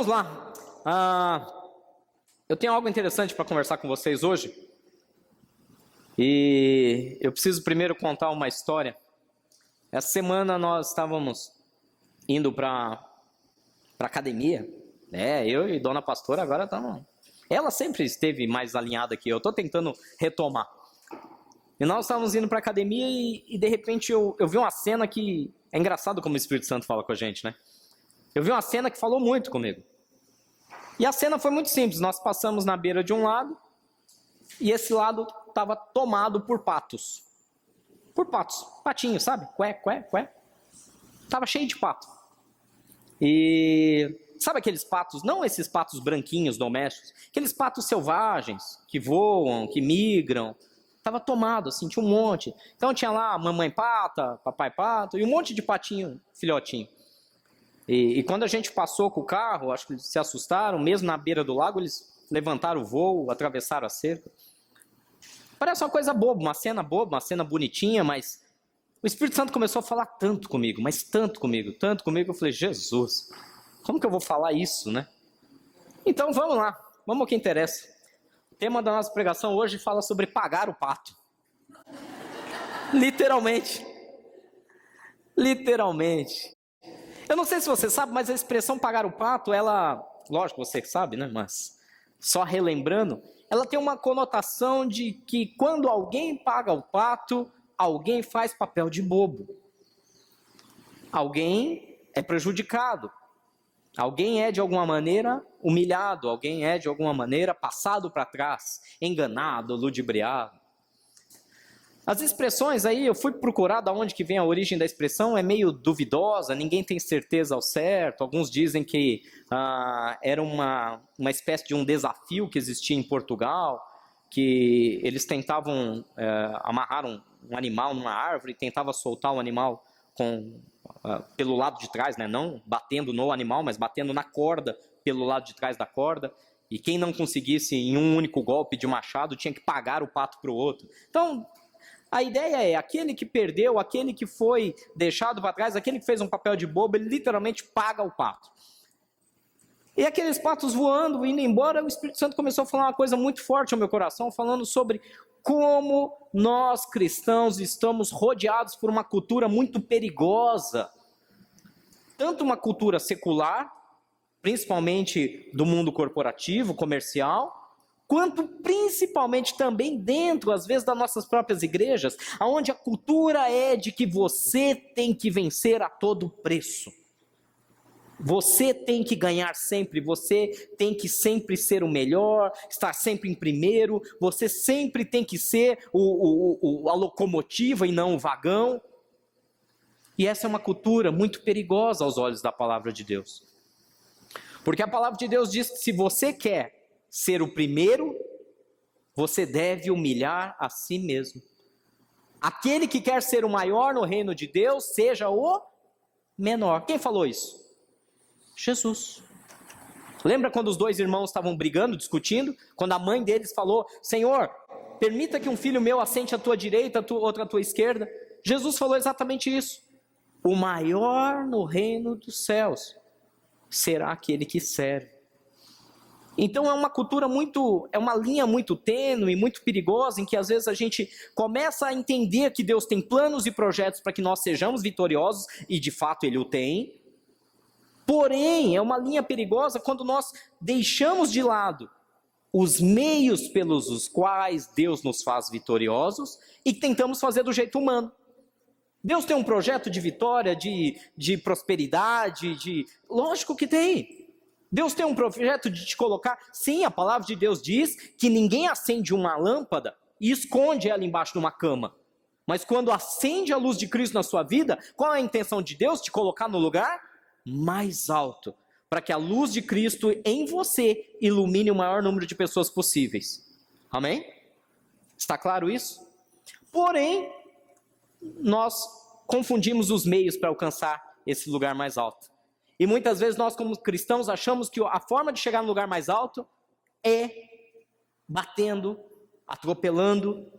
vamos lá. Eu tenho algo interessante para conversar com vocês hoje. E eu preciso primeiro contar uma história. Essa semana nós estávamos indo para academia. Eu e Dona Pastora agora estamos... Ela sempre esteve mais alinhada que eu. Estou tentando retomar. E nós estávamos indo para academia e de repente eu vi uma cena que... É engraçado como o Espírito Santo fala com a gente, né? Eu vi uma cena que falou muito comigo. E a cena foi muito simples. Nós passamos na beira de um lago e esse lado estava tomado por patos. Por patos. Patinhos, sabe? Qué. Estava cheio de pato. E sabe aqueles patos, não esses patos branquinhos domésticos, aqueles patos selvagens que voam, que migram. Estava tomado, assim, tinha um monte. Então tinha lá mamãe pata, papai pato e um monte de patinho, filhotinho. E quando a gente passou com o carro, acho que eles se assustaram, mesmo na beira do lago, eles levantaram o voo, atravessaram a cerca. Parece uma coisa boba, uma cena bonitinha, mas o Espírito Santo começou a falar tanto comigo, mas tanto comigo, eu falei, Jesus, como que eu vou falar isso, né? Então vamos lá, vamos ao que interessa. O tema da nossa pregação hoje fala sobre pagar o pato. Literalmente. Eu não sei se você sabe, mas a expressão pagar o pato, ela, lógico, você sabe, né? Mas só relembrando, ela tem uma conotação de que quando alguém paga o pato, alguém faz papel de bobo. Alguém é prejudicado. Alguém é de alguma maneira humilhado, alguém é de alguma maneira passado para trás, enganado, ludibriado. As expressões aí, eu fui procurar de onde que vem a origem da expressão, é meio duvidosa, ninguém tem certeza ao certo. Alguns dizem que era uma espécie de um desafio que existia em Portugal, que eles tentavam amarrar um animal numa árvore, tentavam soltar o animal pelo lado de trás, né? Não batendo no animal, mas batendo na corda pelo lado de trás da corda. E quem não conseguisse em um único golpe de machado tinha que pagar o pato para o outro. Então, a ideia é, aquele que perdeu, aquele que foi deixado para trás, aquele que fez um papel de bobo, ele literalmente paga o pato. E aqueles patos voando, indo embora, o Espírito Santo começou a falar uma coisa muito forte ao meu coração, falando sobre como nós cristãos estamos rodeados por uma cultura muito perigosa. Tanto uma cultura secular, principalmente do mundo corporativo, comercial, quanto principalmente também dentro, às vezes, das nossas próprias igrejas, onde a cultura é de que você tem que vencer a todo preço. Você tem que ganhar sempre, você tem que sempre ser o melhor, estar sempre em primeiro, você sempre tem que ser a locomotiva e não o vagão. E essa é uma cultura muito perigosa aos olhos da palavra de Deus. Porque a palavra de Deus diz que se você quer ser o primeiro, você deve humilhar a si mesmo. Aquele que quer ser o maior no reino de Deus, seja o menor. Quem falou isso? Jesus. Lembra quando os dois irmãos estavam brigando, discutindo? Quando a mãe deles falou, Senhor, permita que um filho meu assente à tua direita, outro à tua esquerda. Jesus falou exatamente isso. O maior no reino dos céus será aquele que serve. Então é uma cultura é uma linha muito tênue, muito perigosa, em que às vezes a gente começa a entender que Deus tem planos e projetos para que nós sejamos vitoriosos, e de fato Ele o tem. Porém, é uma linha perigosa quando nós deixamos de lado os meios pelos quais Deus nos faz vitoriosos e tentamos fazer do jeito humano. Deus tem um projeto de vitória, de prosperidade, lógico que tem. Deus tem um projeto de te colocar... Sim, a palavra de Deus diz que ninguém acende uma lâmpada e esconde ela embaixo de uma cama. Mas quando acende a luz de Cristo na sua vida, qual é a intenção de Deus? Te colocar no lugar mais alto, para que a luz de Cristo em você ilumine o maior número de pessoas possíveis. Amém? Está claro isso? Porém, nós confundimos os meios para alcançar esse lugar mais alto. E muitas vezes nós, como cristãos, achamos que a forma de chegar no lugar mais alto é batendo, atropelando,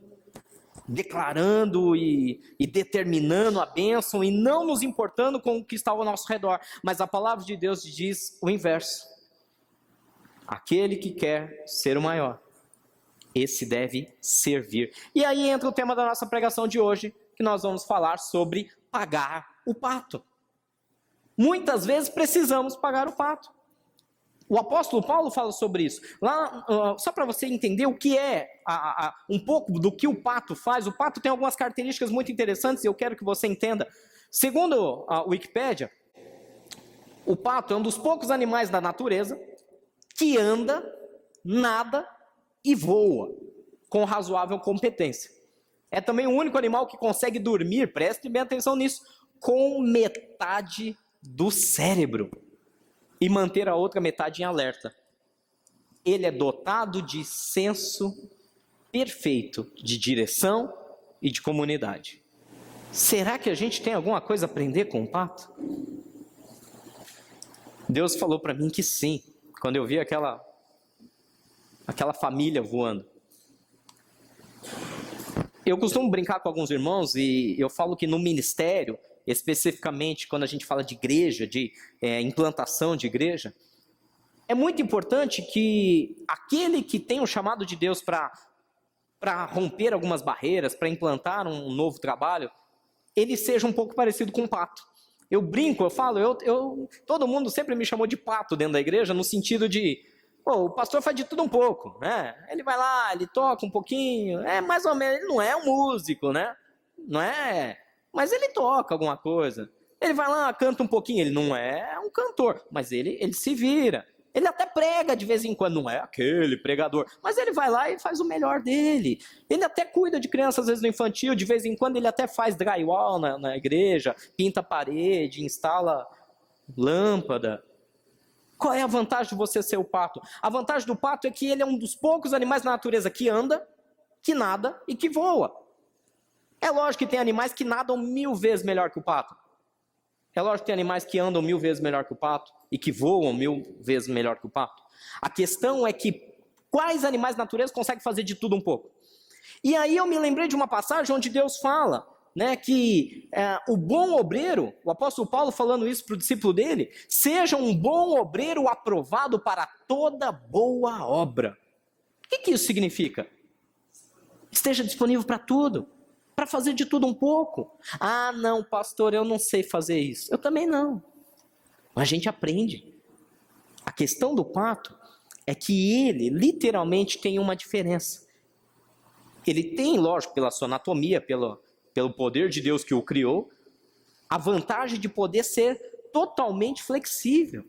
declarando e determinando a bênção e não nos importando com o que está ao nosso redor. Mas a palavra de Deus diz o inverso. Aquele que quer ser o maior, esse deve servir. E aí entra o tema da nossa pregação de hoje, que nós vamos falar sobre pagar o pato. Muitas vezes precisamos pagar o pato. O apóstolo Paulo fala sobre isso. Lá, só para você entender o que é um pouco do que o pato faz, o pato tem algumas características muito interessantes e eu quero que você entenda. Segundo a Wikipédia, o pato é um dos poucos animais da natureza que anda, nada e voa com razoável competência. É também o único animal que consegue dormir, preste bem atenção nisso, com metade do cérebro e manter a outra metade em alerta. Ele é dotado de senso perfeito de direção e de comunidade. Será que a gente tem alguma coisa a aprender com o pato? Deus falou para mim que sim, quando eu vi aquela família voando. Eu costumo brincar com alguns irmãos e eu falo que no ministério, especificamente quando a gente fala de igreja, de implantação de igreja, é muito importante que aquele que tem o chamado de Deus para romper algumas barreiras, para implantar um novo trabalho, ele seja um pouco parecido com um pato. Eu brinco, eu falo, todo mundo sempre me chamou de pato dentro da igreja, no sentido de, o pastor faz de tudo um pouco, né? Ele vai lá, ele toca um pouquinho, mais ou menos, ele não é um músico, né? Não é, mas ele toca alguma coisa. Ele vai lá, canta um pouquinho, ele não é um cantor, mas ele se vira. Ele até prega de vez em quando, não é aquele pregador, mas ele vai lá e faz o melhor dele. Ele até cuida de crianças, às vezes no infantil, de vez em quando ele até faz drywall na igreja, pinta a parede, instala lâmpada. Qual é a vantagem de você ser o pato? A vantagem do pato é que ele é um dos poucos animais da natureza que anda, que nada e que voa. É lógico que tem animais que nadam 1000 vezes melhor que o pato. É lógico que tem animais que andam 1000 vezes melhor que o pato e que voam 1000 vezes melhor que o pato. A questão é que quais animais da natureza conseguem fazer de tudo um pouco? E aí eu me lembrei de uma passagem onde Deus fala, né, que o bom obreiro, o apóstolo Paulo falando isso para o discípulo dele, seja um bom obreiro aprovado para toda boa obra. O que isso significa? Esteja disponível para tudo. Para fazer de tudo um pouco. Ah, não, pastor, eu não sei fazer isso. Eu também não. Mas a gente aprende. A questão do pato é que ele literalmente tem uma diferença. Ele tem, lógico, pela sua anatomia, pelo poder de Deus que o criou, a vantagem de poder ser totalmente flexível.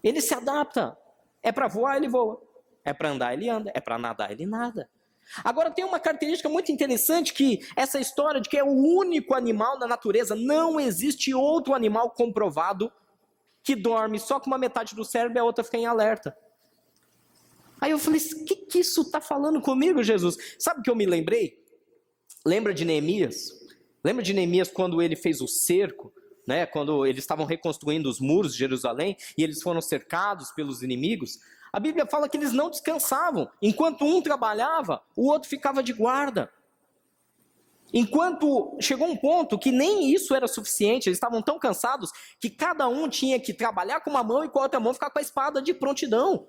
Ele se adapta. É para voar, ele voa. É para andar, ele anda. É para nadar, ele nada. Agora tem uma característica muito interessante, que essa história de que é o único animal na natureza, não existe outro animal comprovado que dorme só com uma metade do cérebro e a outra fica em alerta. Aí eu falei, o que isso está falando comigo, Jesus? Sabe o que eu me lembrei? Lembra de Neemias? Lembra de Neemias quando ele fez o cerco, né? Quando eles estavam reconstruindo os muros de Jerusalém e eles foram cercados pelos inimigos? A Bíblia fala que eles não descansavam. Enquanto um trabalhava, o outro ficava de guarda. Enquanto chegou um ponto que nem isso era suficiente, eles estavam tão cansados que cada um tinha que trabalhar com uma mão e com a outra mão ficar com a espada de prontidão.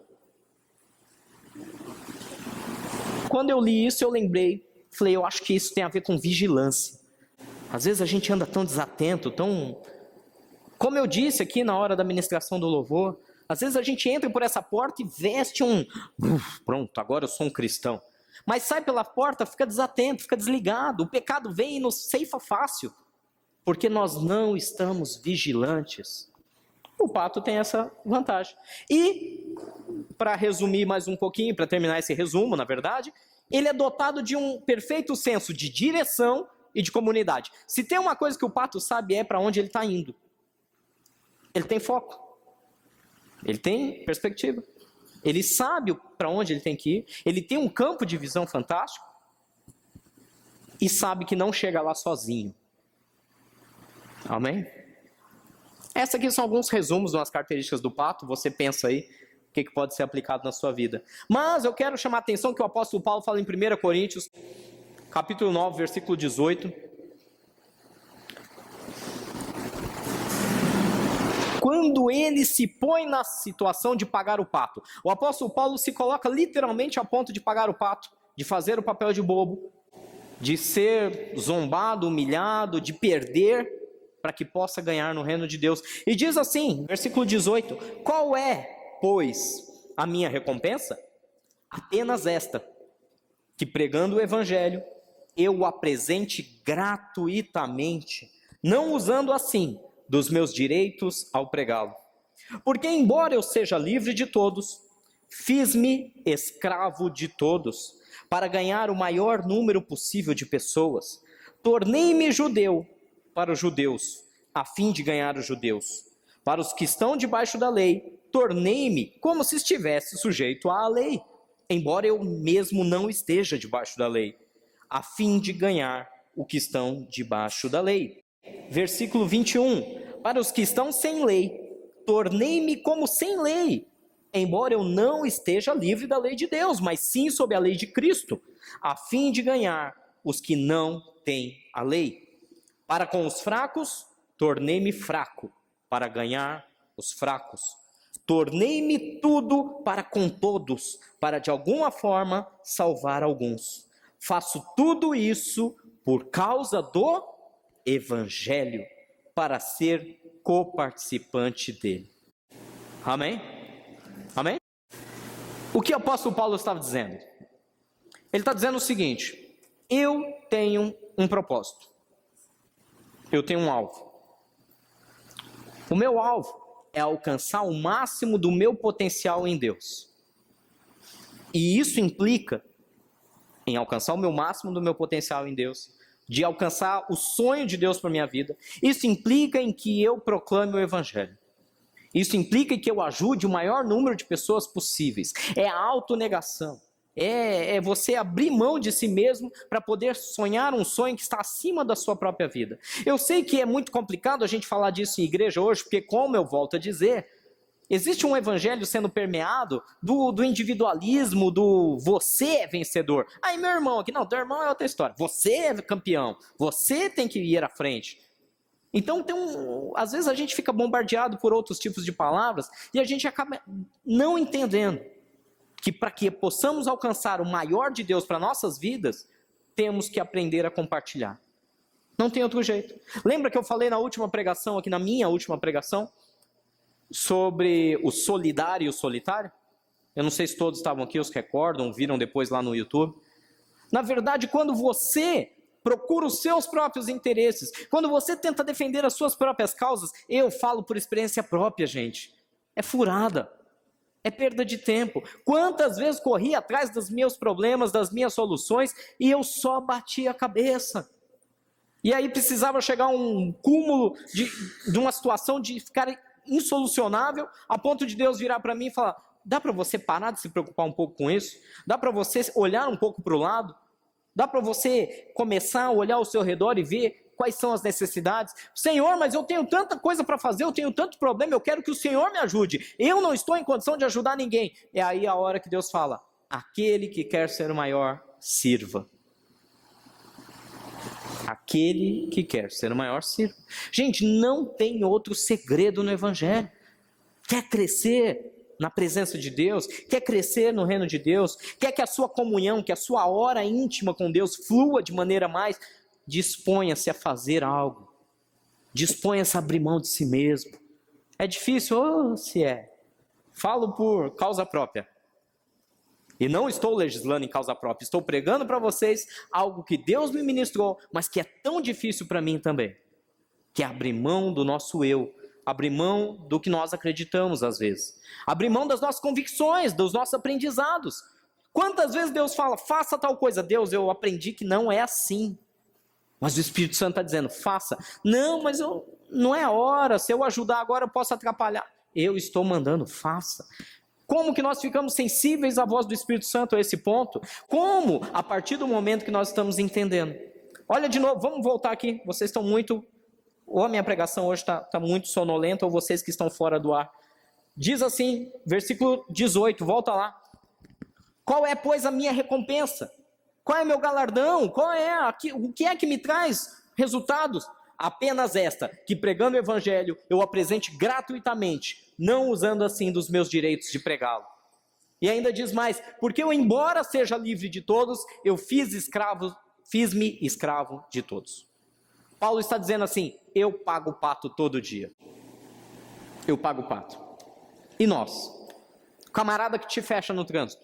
Quando eu li isso, eu lembrei, falei, eu acho que isso tem a ver com vigilância. Às vezes a gente anda tão desatento, tão... Como eu disse aqui na hora da ministração do louvor, às vezes a gente entra por essa porta e veste pronto, agora eu sou um cristão. Mas sai pela porta, fica desatento, fica desligado. O pecado vem e nos ceifa fácil. Porque nós não estamos vigilantes. O pato tem essa vantagem. E, para resumir mais um pouquinho, para terminar esse resumo, na verdade, ele é dotado de um perfeito senso de direção e de comunidade. Se tem uma coisa que o pato sabe é para onde ele está indo. Ele tem foco. Ele tem perspectiva. Ele sabe para onde ele tem que ir. Ele tem um campo de visão fantástico. E sabe que não chega lá sozinho. Amém? Essas aqui são alguns resumos das características do pato. Você pensa aí o que pode ser aplicado na sua vida. Mas eu quero chamar a atenção que o apóstolo Paulo fala em 1 Coríntios, capítulo 9, versículo 18. quando ele se põe na situação de pagar o pato. O apóstolo Paulo se coloca literalmente a ponto de pagar o pato, de fazer o papel de bobo, de ser zombado, humilhado, de perder, para que possa ganhar no reino de Deus. E diz assim, versículo 18: qual é, pois, a minha recompensa? Apenas esta, que pregando o evangelho, eu o apresente gratuitamente, não usando assim dos meus direitos ao pregá-lo. Porque embora eu seja livre de todos, fiz-me escravo de todos, para ganhar o maior número possível de pessoas. Tornei-me judeu para os judeus, a fim de ganhar os judeus. Para os que estão debaixo da lei, tornei-me como se estivesse sujeito à lei, embora eu mesmo não esteja debaixo da lei, a fim de ganhar o que estão debaixo da lei. Versículo 21, para os que estão sem lei, tornei-me como sem lei, embora eu não esteja livre da lei de Deus, mas sim sob a lei de Cristo, a fim de ganhar os que não têm a lei. Para com os fracos, tornei-me fraco, para ganhar os fracos. Tornei-me tudo para com todos, para de alguma forma salvar alguns. Faço tudo isso por causa do Evangelho, para ser coparticipante dele. Amém? Amém? O que o apóstolo Paulo estava dizendo? Ele está dizendo o seguinte: eu tenho um propósito, eu tenho um alvo. O meu alvo é alcançar o máximo do meu potencial em Deus. E isso implica em alcançar o meu máximo do meu potencial em Deus, de alcançar o sonho de Deus para a minha vida. Isso implica em que eu proclame o Evangelho. Isso implica em que eu ajude o maior número de pessoas possíveis. É a autonegação. É você abrir mão de si mesmo para poder sonhar um sonho que está acima da sua própria vida. Eu sei que é muito complicado a gente falar disso em igreja hoje, porque, como eu volto a dizer, existe um evangelho sendo permeado do individualismo, do você é vencedor. Aí meu irmão aqui, não, teu irmão é outra história. Você é campeão, você tem que ir à frente. Então, às vezes a gente fica bombardeado por outros tipos de palavras e a gente acaba não entendendo que para que possamos alcançar o maior de Deus para nossas vidas, temos que aprender a compartilhar. Não tem outro jeito. Lembra que eu falei na última pregação, aqui na minha última pregação, sobre o solidário e o solitário? Eu não sei se todos estavam aqui, os que recordam, viram depois lá no YouTube. Na verdade, quando você procura os seus próprios interesses, quando você tenta defender as suas próprias causas, eu falo por experiência própria, gente, é furada, é perda de tempo. Quantas vezes corri atrás dos meus problemas, das minhas soluções, e eu só bati a cabeça. E aí precisava chegar a um cúmulo de uma situação de ficar insolucionável, a ponto de Deus virar para mim e falar: dá para você parar de se preocupar um pouco com isso? Dá para você olhar um pouco para o lado? Dá para você começar a olhar ao seu redor e ver quais são as necessidades? Senhor, mas eu tenho tanta coisa para fazer, eu tenho tanto problema, eu quero que o Senhor me ajude. Eu não estou em condição de ajudar ninguém. É aí a hora que Deus fala: aquele que quer ser o maior, sirva. Aquele que quer ser o maior, sirva. Gente, não tem outro segredo no Evangelho. Quer crescer na presença de Deus, quer crescer no reino de Deus, quer que a sua comunhão, que a sua hora íntima com Deus flua de maneira mais, disponha-se a fazer algo, disponha-se a abrir mão de si mesmo. É difícil? Se é. Falo por causa própria. E não estou legislando em causa própria, estou pregando para vocês algo que Deus me ministrou, mas que é tão difícil para mim também, que é abrir mão do nosso eu, abrir mão do que nós acreditamos às vezes, abrir mão das nossas convicções, dos nossos aprendizados. Quantas vezes Deus fala: faça tal coisa? Deus, eu aprendi que não é assim, mas o Espírito Santo está dizendo: faça. Não, mas não é a hora, se eu ajudar agora eu posso atrapalhar. Eu estou mandando, faça. Como que nós ficamos sensíveis à voz do Espírito Santo a esse ponto? Como? A partir do momento que nós estamos entendendo. Olha de novo, vamos voltar aqui, vocês estão muito... ou a minha pregação hoje está muito sonolenta, ou vocês que estão fora do ar. Diz assim, versículo 18, volta lá. Qual é, pois, a minha recompensa? Qual é meu galardão? O que é que me traz resultados? apenas esta, que pregando o evangelho eu apresente gratuitamente, não usando assim dos meus direitos de pregá-lo. E ainda diz mais, porque eu, embora seja livre de todos, eu fiz-me escravo de todos. Paulo está dizendo assim, eu pago o pato todo dia. Eu pago o pato. E nós? O camarada que te fecha no trânsito.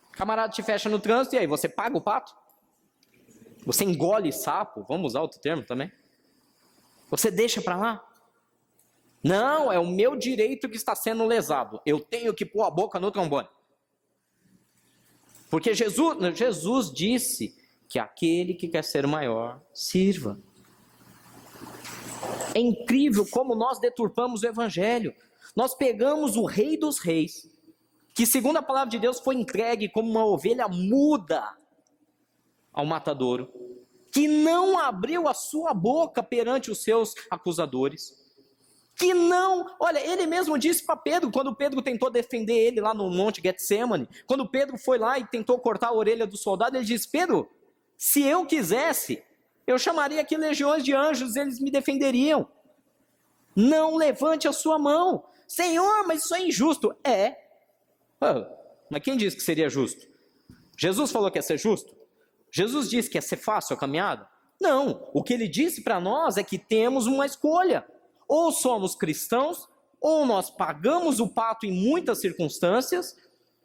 O camarada te fecha no trânsito e aí, você paga o pato? Você engole sapo? Vamos usar outro termo também? Você deixa para lá? Não, é o meu direito que está sendo lesado. Eu tenho que pôr a boca no trombone. Porque Jesus disse que aquele que quer ser maior, sirva. É incrível como nós deturpamos o evangelho. Nós pegamos o Rei dos Reis, que segundo a palavra de Deus foi entregue como uma ovelha muda ao matadouro, que não abriu a sua boca perante os seus acusadores. Que não, olha, ele mesmo disse para Pedro, quando Pedro tentou defender ele lá no Monte Getsemane, quando Pedro foi lá e tentou cortar a orelha do soldado, ele disse, Pedro, se eu quisesse, eu chamaria aqui legiões de anjos, eles me defenderiam. Não levante a sua mão. Senhor, mas isso é injusto. Mas quem disse que seria justo? Jesus falou que ia ser justo? Jesus disse que ia ser fácil a caminhada? Não, o que ele disse para nós é que temos uma escolha. Ou somos cristãos, ou nós pagamos o pato em muitas circunstâncias,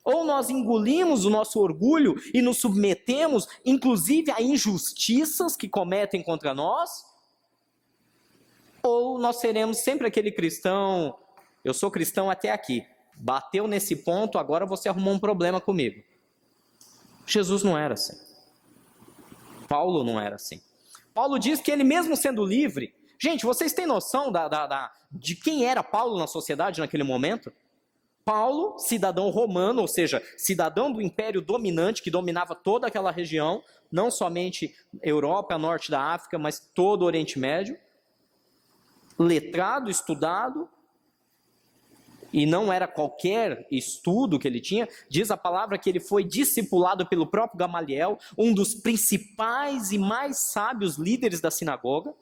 ou nós engolimos o nosso orgulho e nos submetemos, inclusive, a injustiças que cometem contra nós, ou nós seremos sempre aquele cristão, eu sou cristão até aqui, bateu nesse ponto, agora você arrumou um problema comigo. Jesus não era assim. Paulo não era assim. Paulo diz que ele mesmo sendo livre, gente, vocês têm noção de quem era Paulo na sociedade naquele momento? Paulo, cidadão romano, ou seja, cidadão do império dominante que dominava toda aquela região, não somente Europa, norte da África, mas todo o Oriente Médio, letrado, estudado, e não era qualquer estudo que ele tinha, diz a palavra que ele foi discipulado pelo próprio Gamaliel, um dos principais e mais sábios líderes da sinagoga.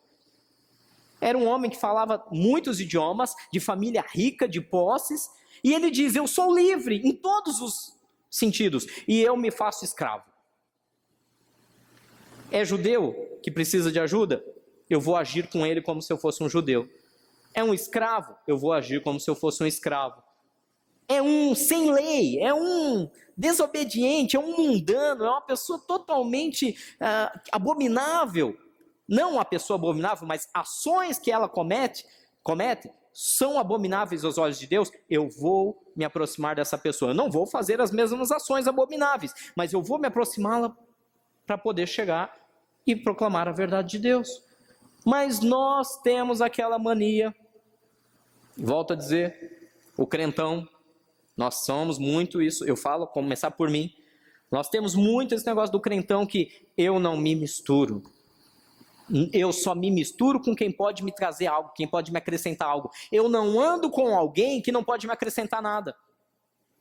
Era um homem que falava muitos idiomas, de família rica, de posses, e ele diz, eu sou livre em todos os sentidos, e eu me faço escravo. É judeu que precisa de ajuda? Eu vou agir com ele como se eu fosse um judeu. É um escravo? Eu vou agir como se eu fosse um escravo. É um sem lei, é um desobediente, é um mundano, é uma pessoa totalmente abominável. Não uma pessoa abominável, mas ações que ela comete são abomináveis aos olhos de Deus. Eu vou me aproximar dessa pessoa. Eu não vou fazer as mesmas ações abomináveis, mas eu vou me aproximá-la para poder chegar e proclamar a verdade de Deus. Mas nós temos aquela mania, volto a dizer, o crentão, nós somos muito isso, eu falo, começar por mim, nós temos muito esse negócio do crentão que eu não me misturo, eu só me misturo com quem pode me trazer algo, quem pode me acrescentar algo, eu não ando com alguém que não pode me acrescentar nada.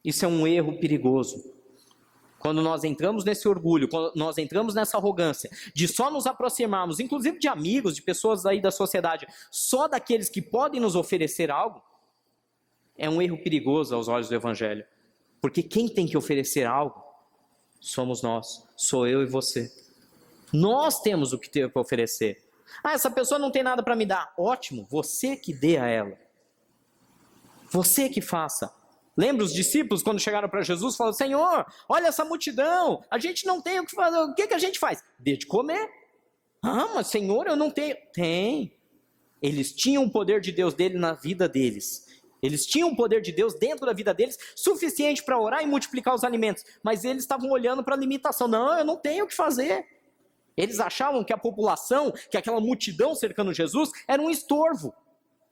Isso é um erro perigoso. Quando nós entramos nesse orgulho, quando nós entramos nessa arrogância, de só nos aproximarmos, inclusive de amigos, de pessoas aí da sociedade, só daqueles que podem nos oferecer algo, é um erro perigoso aos olhos do Evangelho. Porque quem tem que oferecer algo, somos nós, sou eu e você. Nós temos o que ter para oferecer. Essa pessoa não tem nada para me dar. Ótimo, você que dê a ela. Você que faça. Lembra os discípulos quando chegaram para Jesus e falaram, Senhor, olha essa multidão, a gente não tem o que fazer, o que a gente faz? Dê de comer. Mas Senhor, eu não tenho. Tem. Eles tinham o poder de Deus dele na vida deles. Eles tinham o poder de Deus dentro da vida deles, suficiente para orar e multiplicar os alimentos. Mas eles estavam olhando para a limitação. Não, eu não tenho o que fazer. Eles achavam que a população, que aquela multidão cercando Jesus, era um estorvo.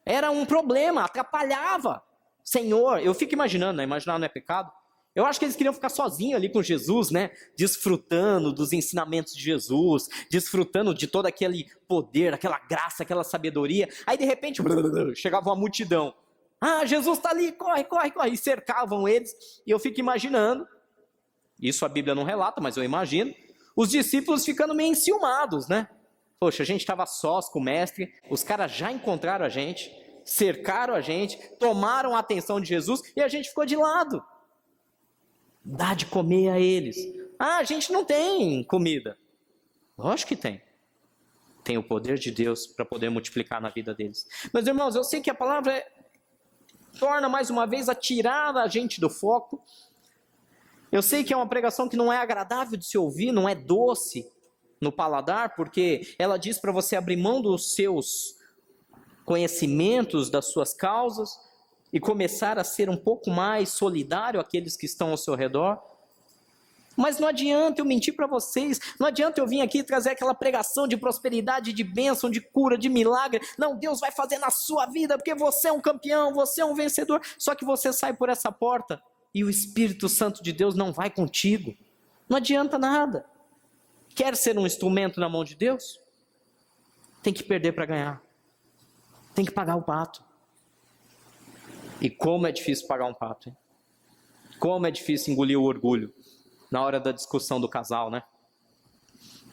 Era um problema, atrapalhava. Senhor, eu fico imaginando, né? Imaginar não é pecado. Eu acho que eles queriam ficar sozinhos ali com Jesus, né? Desfrutando dos ensinamentos de Jesus, desfrutando de todo aquele poder, aquela graça, aquela sabedoria. Aí de repente, chegava uma multidão. Jesus está ali, corre, corre, corre. E cercavam eles. E eu fico imaginando, isso a Bíblia não relata, mas eu imagino, os discípulos ficando meio enciumados, né? Poxa, a gente estava sós com o mestre, os caras já encontraram a gente, cercaram a gente, tomaram a atenção de Jesus e a gente ficou de lado. Dá de comer a eles. Ah, a gente não tem comida. Lógico que tem. Tem o poder de Deus para poder multiplicar na vida deles. Mas, irmãos, eu sei que a palavra torna mais uma vez a tirar a gente do foco. Eu sei que é uma pregação que não é agradável de se ouvir, não é doce no paladar, porque ela diz para você abrir mão dos seus conhecimentos, das suas causas, e começar a ser um pouco mais solidário àqueles que estão ao seu redor. Mas não adianta eu mentir para vocês, não adianta eu vir aqui trazer aquela pregação de prosperidade, de bênção, de cura, de milagre. Não, Deus vai fazer na sua vida, porque você é um campeão, você é um vencedor. Só que você sai por essa porta e o Espírito Santo de Deus não vai contigo. Não adianta nada. Quer ser um instrumento na mão de Deus? Tem que perder para ganhar. Tem que pagar o pato. E como é difícil pagar um pato, hein? Como é difícil engolir o orgulho na hora da discussão do casal, né?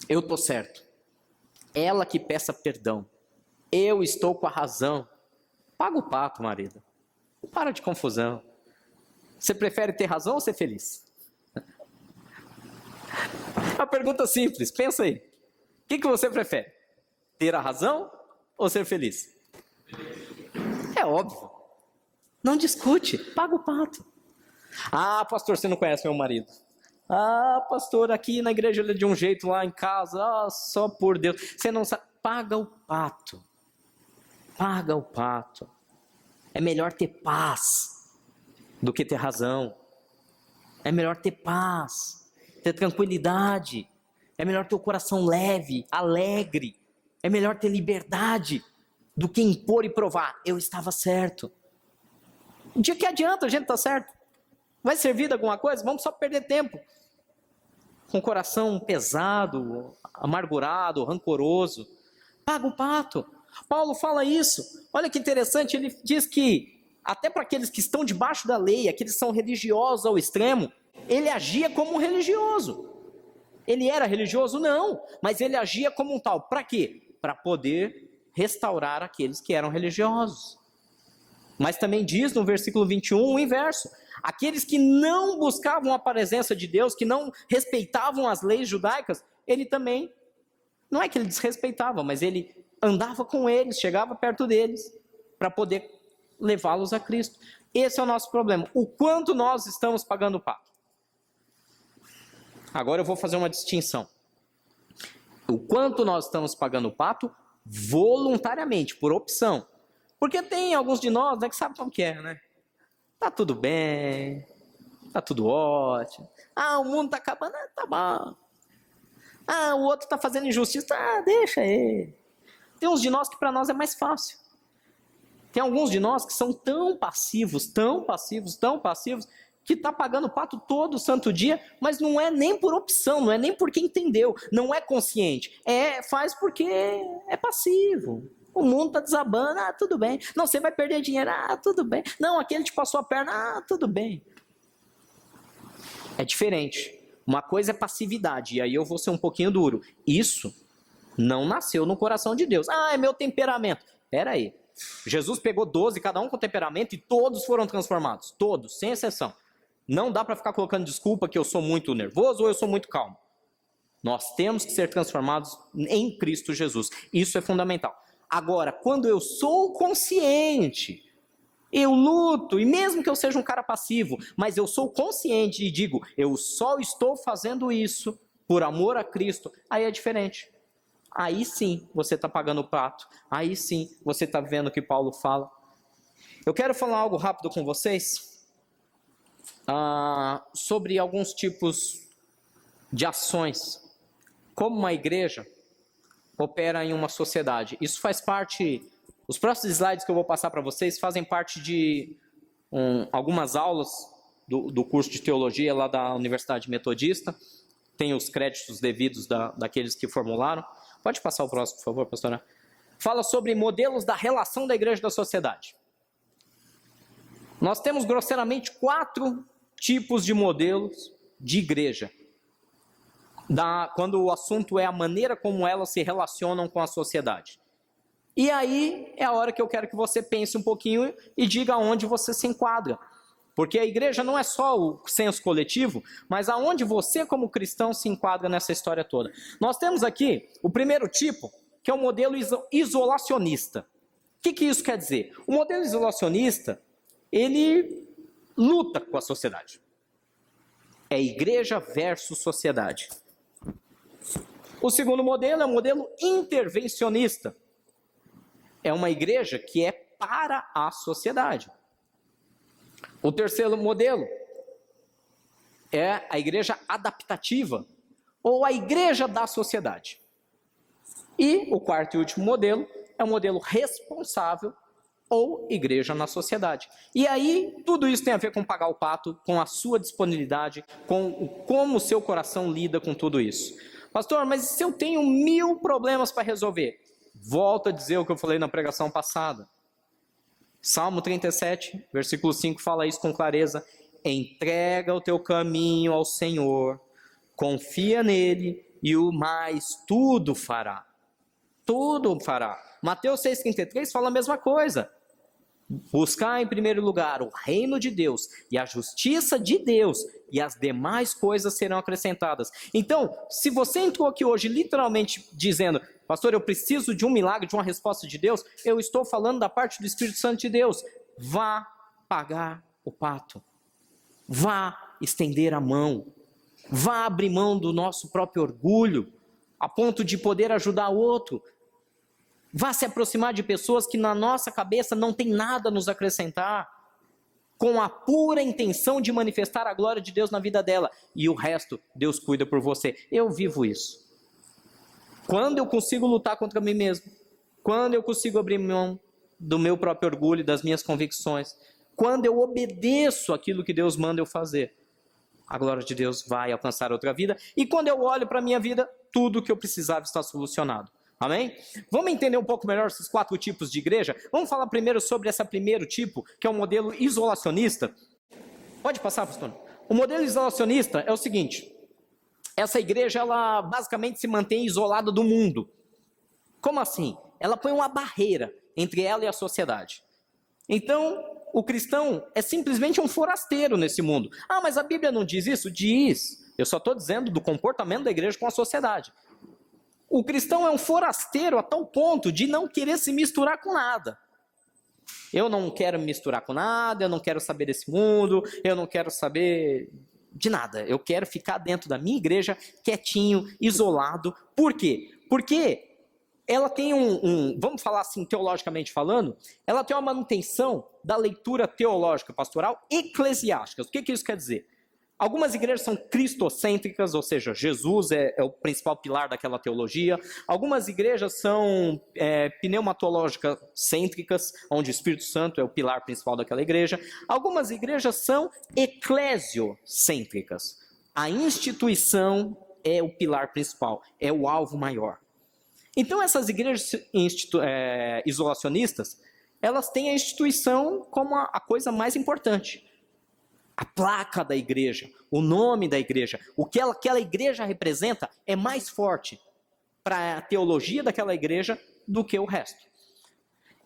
Eu tô certo. Ela que peça perdão. Eu estou com a razão. Paga o pato, marido. Para de confusão. Você prefere ter razão ou ser feliz? Uma pergunta simples, pensa aí. O que você prefere? Ter a razão ou ser feliz? É óbvio. Não discute, paga o pato. Ah, pastor, você não conhece meu marido. Ah, pastor, aqui na igreja ele é de um jeito, lá em casa, só por Deus. Você não sabe, paga o pato. Paga o pato. É melhor ter paz do que ter razão. É melhor ter paz, ter tranquilidade. É melhor ter o coração leve, alegre. É melhor ter liberdade do que impor e provar. Eu estava certo. De que adianta a gente estar certo? Vai servir de alguma coisa? Vamos só perder tempo. Com o coração pesado, amargurado, rancoroso. Paga o pato. Paulo fala isso. Olha que interessante, ele diz que até para aqueles que estão debaixo da lei, aqueles que são religiosos ao extremo, ele agia como um religioso. Ele era religioso? Não, mas ele agia como um tal. Para quê? Para poder restaurar aqueles que eram religiosos. Mas também diz no versículo 21 o inverso. Aqueles que não buscavam a presença de Deus, que não respeitavam as leis judaicas, ele também, não é que ele desrespeitava, mas ele andava com eles, chegava perto deles, para poder levá-los a Cristo. Esse é o nosso problema. O quanto nós estamos pagando o pato. Agora eu vou fazer uma distinção. O quanto nós estamos pagando o pato voluntariamente, por opção. Porque tem alguns de nós, né, que sabem como que é, né? Tá tudo bem, tá tudo ótimo. Ah, o mundo tá acabando, tá bom. Ah, o outro tá fazendo injustiça, deixa ele. Tem uns de nós que para nós é mais fácil. Tem alguns de nós que são tão passivos, que tá pagando pato todo santo dia, mas não é nem por opção, não é nem porque entendeu, não é consciente. Faz porque é passivo. O mundo está desabando, tudo bem. Não, você vai perder dinheiro, tudo bem. Não, aquele te passou a perna, tudo bem. É diferente. Uma coisa é passividade, e aí eu vou ser um pouquinho duro. Isso não nasceu no coração de Deus. É meu temperamento. Espera aí. Jesus pegou 12, cada um com temperamento, e todos foram transformados. Todos, sem exceção. Não dá para ficar colocando desculpa que eu sou muito nervoso ou eu sou muito calmo. Nós temos que ser transformados em Cristo Jesus. Isso é fundamental. Agora, quando eu sou consciente, eu luto, e mesmo que eu seja um cara passivo, mas eu sou consciente e digo, eu só estou fazendo isso por amor a Cristo, aí é diferente. Aí sim você está pagando o pato, aí sim você está vendo o que Paulo fala. Eu quero falar algo rápido com vocês sobre alguns tipos de ações, como uma igreja opera em uma sociedade. Isso faz parte, os próximos slides que eu vou passar para vocês fazem parte de algumas aulas do curso de teologia lá da Universidade Metodista. Tem os créditos devidos daqueles que formularam. Pode passar o próximo, por favor, pastora. Fala sobre modelos da relação da igreja e da sociedade. Nós temos grosseiramente 4 tipos de modelos de igreja. quando o assunto é a maneira como elas se relacionam com a sociedade. E aí é a hora que eu quero que você pense um pouquinho e diga onde você se enquadra. Porque a igreja não é só o senso coletivo, mas aonde você como cristão se enquadra nessa história toda. Nós temos aqui o primeiro tipo, que é o modelo isolacionista. O que isso quer dizer? O modelo isolacionista, ele luta com a sociedade. É igreja versus sociedade. O segundo modelo é o modelo intervencionista. É uma igreja que é para a sociedade. O terceiro modelo é a igreja adaptativa, ou a igreja da sociedade. E o quarto e último modelo é o modelo responsável, ou igreja na sociedade. E aí, tudo isso tem a ver com pagar o pato, com a sua disponibilidade, com como o seu coração lida com tudo isso. Pastor, mas se eu tenho 1000 problemas para resolver? Volto a dizer o que eu falei na pregação passada. Salmo 37, versículo 5 fala isso com clareza. Entrega o teu caminho ao Senhor, confia nele e o mais tudo fará. Tudo fará. Mateus 6,33 fala a mesma coisa. Buscar em primeiro lugar o reino de Deus e a justiça de Deus, e as demais coisas serão acrescentadas. Então, se você entrou aqui hoje literalmente dizendo, pastor, eu preciso de um milagre, de uma resposta de Deus, eu estou falando da parte do Espírito Santo de Deus. Vá pagar o pato. Vá estender a mão. Vá abrir mão do nosso próprio orgulho, a ponto de poder ajudar o outro. Vá se aproximar de pessoas que na nossa cabeça não tem nada a nos acrescentar, com a pura intenção de manifestar a glória de Deus na vida dela. E o resto, Deus cuida por você. Eu vivo isso. Quando eu consigo lutar contra mim mesmo, quando eu consigo abrir mão do meu próprio orgulho, das minhas convicções, quando eu obedeço aquilo que Deus manda eu fazer, a glória de Deus vai alcançar outra vida. E quando eu olho para a minha vida, tudo o que eu precisava está solucionado. Amém? Vamos entender um pouco melhor esses 4 tipos de igreja? Vamos falar primeiro sobre esse primeiro tipo, que é o modelo isolacionista. Pode passar, pastor? O modelo isolacionista é o seguinte: essa igreja, ela basicamente se mantém isolada do mundo. Como assim? Ela põe uma barreira entre ela e a sociedade. Então, o cristão é simplesmente um forasteiro nesse mundo. Ah, mas a Bíblia não diz isso? Diz. Eu só estou dizendo do comportamento da igreja com a sociedade. O cristão é um forasteiro a tal ponto de não querer se misturar com nada. Eu não quero me misturar com nada, eu não quero saber desse mundo, eu não quero saber de nada. Eu quero ficar dentro da minha igreja, quietinho, isolado. Por quê? Porque ela tem vamos falar assim, teologicamente falando, ela tem uma manutenção da leitura teológica pastoral eclesiástica. O que isso quer dizer? Algumas igrejas são cristocêntricas, ou seja, Jesus é o principal pilar daquela teologia. Algumas igrejas são pneumatológicas cêntricas, onde o Espírito Santo é o pilar principal daquela igreja. Algumas igrejas são eclesiocêntricas. A instituição é o pilar principal, é o alvo maior. Então essas igrejas isolacionistas, elas têm a instituição como a coisa mais importante. A placa da igreja, o nome da igreja, o que aquela igreja representa é mais forte para a teologia daquela igreja do que o resto.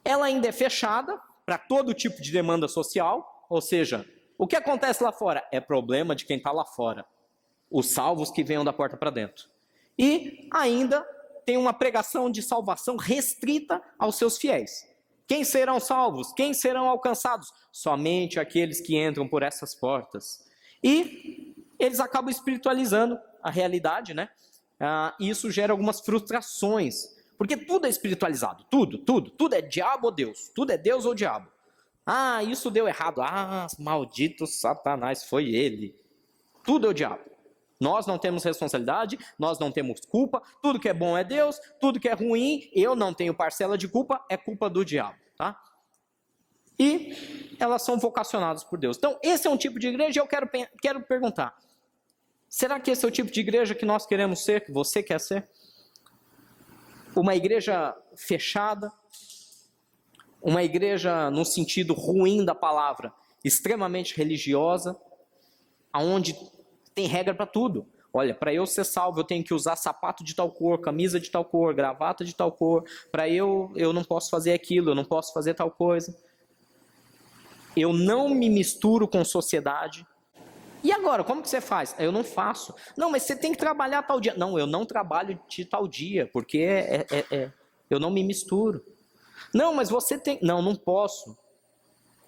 Ela ainda é fechada para todo tipo de demanda social, ou seja, o que acontece lá fora é problema de quem está lá fora, os salvos que venham da porta para dentro. E ainda tem uma pregação de salvação restrita aos seus fiéis. Quem serão salvos? Quem serão alcançados? Somente aqueles que entram por essas portas. E eles acabam espiritualizando a realidade, né? E isso gera algumas frustrações. Porque tudo é espiritualizado. Tudo é diabo ou Deus. Tudo é Deus ou diabo. Ah, isso deu errado. Ah, maldito Satanás, foi ele. Tudo é o diabo. Nós não temos responsabilidade, nós não temos culpa, tudo que é bom é Deus, tudo que é ruim, eu não tenho parcela de culpa, é culpa do diabo, tá? E elas são vocacionadas por Deus. Então, esse é um tipo de igreja, eu quero perguntar, será que esse é o tipo de igreja que nós queremos ser, que você quer ser? Uma igreja fechada, uma igreja no sentido ruim da palavra, extremamente religiosa, aonde tem regra para tudo. Olha, para eu ser salvo eu tenho que usar sapato de tal cor, camisa de tal cor, gravata de tal cor. Para eu não posso fazer aquilo, eu não posso fazer tal coisa. Eu não me misturo com sociedade. E agora, como que você faz? Eu não faço. Não, mas você tem que trabalhar tal dia. Não, eu não trabalho de tal dia, porque eu não me misturo. Não, mas você tem... Não, não posso.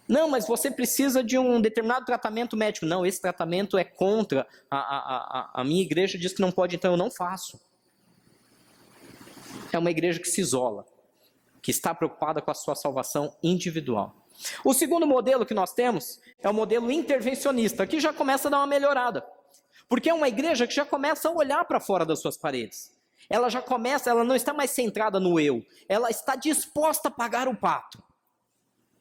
Não, mas você precisa de um determinado tratamento médico. Não, esse tratamento é contra. A minha igreja diz que não pode, então eu não faço. É uma igreja que se isola, que está preocupada com a sua salvação individual. O segundo modelo que nós temos é o modelo intervencionista, que já começa a dar uma melhorada. Porque é uma igreja que já começa a olhar para fora das suas paredes. Ela não está mais centrada no eu, ela está disposta a pagar o pato.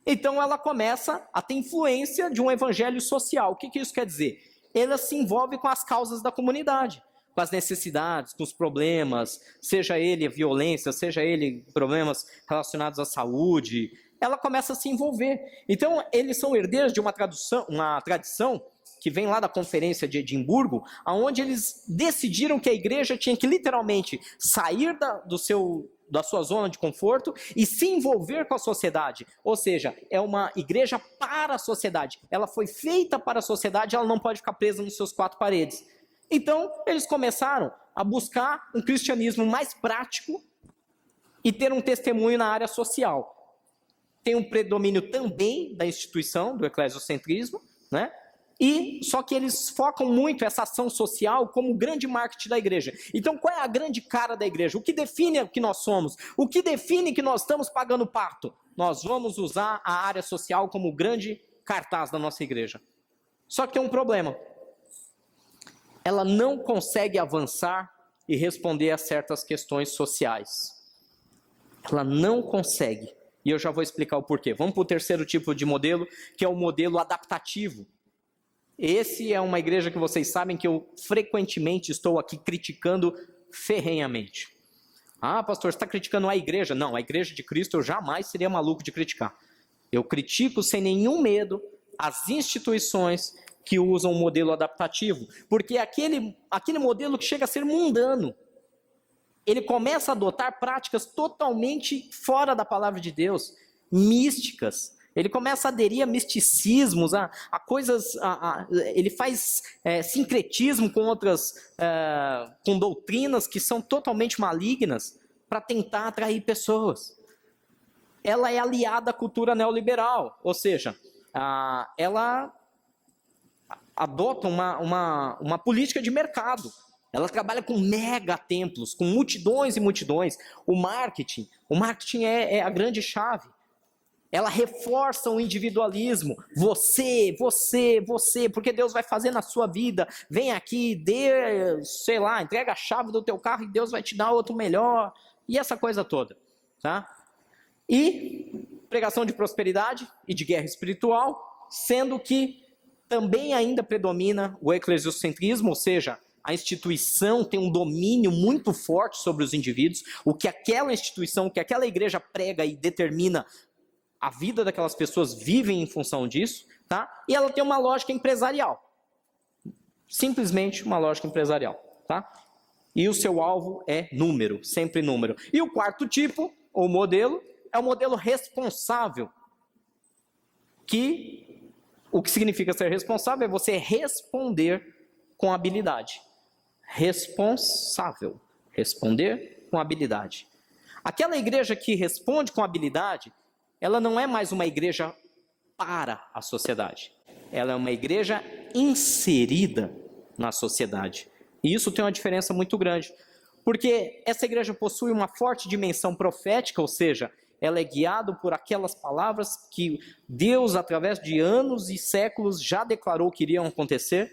Então ela começa a ter influência de um evangelho social. O que isso quer dizer? Ela se envolve com as causas da comunidade, com as necessidades, com os problemas, seja ele a violência, seja ele problemas relacionados à saúde. Ela começa a se envolver. Então eles são herdeiros de uma tradição que vem lá da Conferência de Edimburgo, onde eles decidiram que a igreja tinha que literalmente sair da sua zona de conforto e se envolver com a sociedade. Ou seja, é uma igreja para a sociedade. Ela foi feita para a sociedade, ela não pode ficar presa nos seus quatro paredes. Então, eles começaram a buscar um cristianismo mais prático e ter um testemunho na área social. Tem um predomínio também da instituição, do eclesiocentrismo, né? Só que eles focam muito essa ação social como o grande marketing da igreja. Então, qual é a grande cara da igreja? O que define o que nós somos? O que define que nós estamos pagando pato? Nós vamos usar a área social como o grande cartaz da nossa igreja. Só que tem um problema. Ela não consegue avançar e responder a certas questões sociais. Ela não consegue. E eu já vou explicar o porquê. Vamos para o terceiro tipo de modelo, que é o modelo adaptativo. Esse é uma igreja que vocês sabem que eu frequentemente estou aqui criticando ferrenhamente. Ah, pastor, você está criticando a igreja? Não, a igreja de Cristo eu jamais seria maluco de criticar. Eu critico sem nenhum medo as instituições que usam o modelo adaptativo, porque aquele modelo que chega a ser mundano, ele começa a adotar práticas totalmente fora da palavra de Deus, místicas. Ele começa a aderir a misticismos, a coisas, ele faz sincretismo com com doutrinas que são totalmente malignas para tentar atrair pessoas. Ela é aliada à cultura neoliberal, ou seja, ela adota uma política de mercado. Ela trabalha com mega templos, com multidões e multidões. O marketing é a grande chave. Ela reforça o individualismo. Você, porque Deus vai fazer na sua vida. Vem aqui, entrega a chave do teu carro e Deus vai te dar outro melhor. E essa coisa toda, tá? E pregação de prosperidade e de guerra espiritual, sendo que também ainda predomina o eclesiocentrismo, ou seja, a instituição tem um domínio muito forte sobre os indivíduos. O que aquela instituição, o que aquela igreja prega e determina, a vida daquelas pessoas vivem em função disso, tá? E ela tem uma lógica empresarial. Simplesmente uma lógica empresarial, tá? E o seu alvo é número, sempre número. E o quarto tipo, ou modelo, é o modelo responsável. O que significa ser responsável é você responder com habilidade. Responsável. Responder com habilidade. Aquela igreja que responde com habilidade, ela não é mais uma igreja para a sociedade. Ela é uma igreja inserida na sociedade. E isso tem uma diferença muito grande. Porque essa igreja possui uma forte dimensão profética, ou seja, ela é guiada por aquelas palavras que Deus, através de anos e séculos, já declarou que iriam acontecer.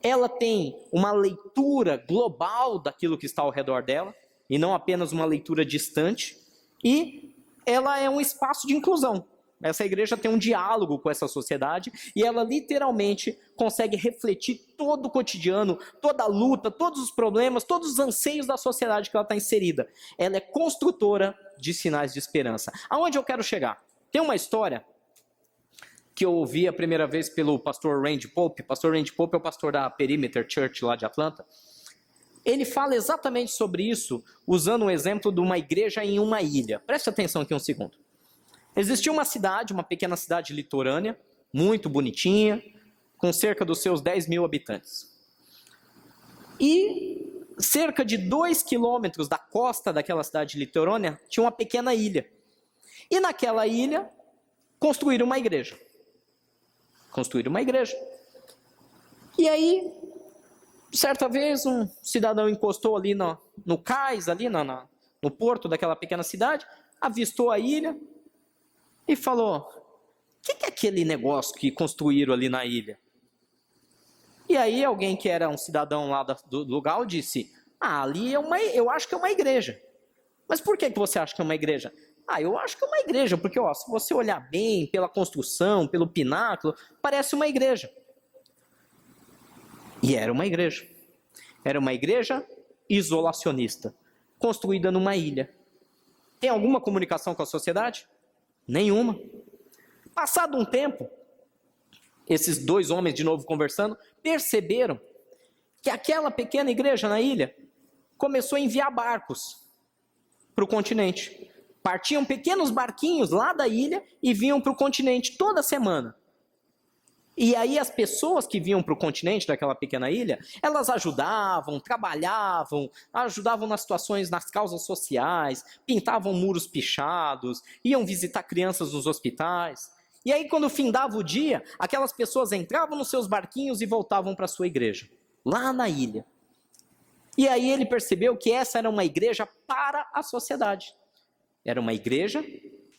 Ela tem uma leitura global daquilo que está ao redor dela, e não apenas uma leitura distante. E ela é um espaço de inclusão. Essa igreja tem um diálogo com essa sociedade e ela literalmente consegue refletir todo o cotidiano, toda a luta, todos os problemas, todos os anseios da sociedade que ela está inserida. Ela é construtora de sinais de esperança. Aonde eu quero chegar? Tem uma história que eu ouvi a primeira vez pelo pastor Randy Pope. O pastor Randy Pope é o pastor da Perimeter Church lá de Atlanta. Ele fala exatamente sobre isso, usando um exemplo de uma igreja em uma ilha. Preste atenção aqui um segundo. Existia uma cidade, uma pequena cidade litorânea, muito bonitinha, com cerca dos seus 10 mil habitantes. E cerca de 2 quilômetros da costa daquela cidade litorânea, tinha uma pequena ilha. E naquela ilha, construíram uma igreja. E aí, certa vez, um cidadão encostou ali no cais, ali no porto daquela pequena cidade, avistou a ilha e falou: o que é aquele negócio que construíram ali na ilha? E aí alguém que era um cidadão lá do lugar disse: ali eu acho que é uma igreja. Mas por que você acha que é uma igreja? Eu acho que é uma igreja, porque se você olhar bem pela construção, pelo pináculo, parece uma igreja. E era uma igreja. Era uma igreja isolacionista, construída numa ilha. Tem alguma comunicação com a sociedade? Nenhuma. Passado um tempo, esses 2 homens de novo conversando, perceberam que aquela pequena igreja na ilha começou a enviar barcos para o continente. Partiam pequenos barquinhos lá da ilha e vinham para o continente toda semana. E aí as pessoas que vinham para o continente daquela pequena ilha, elas ajudavam, trabalhavam, ajudavam nas situações, nas causas sociais, pintavam muros pichados, iam visitar crianças nos hospitais. E aí quando findava o dia, aquelas pessoas entravam nos seus barquinhos e voltavam para a sua igreja, lá na ilha. E aí ele percebeu que essa era uma igreja para a sociedade. Era uma igreja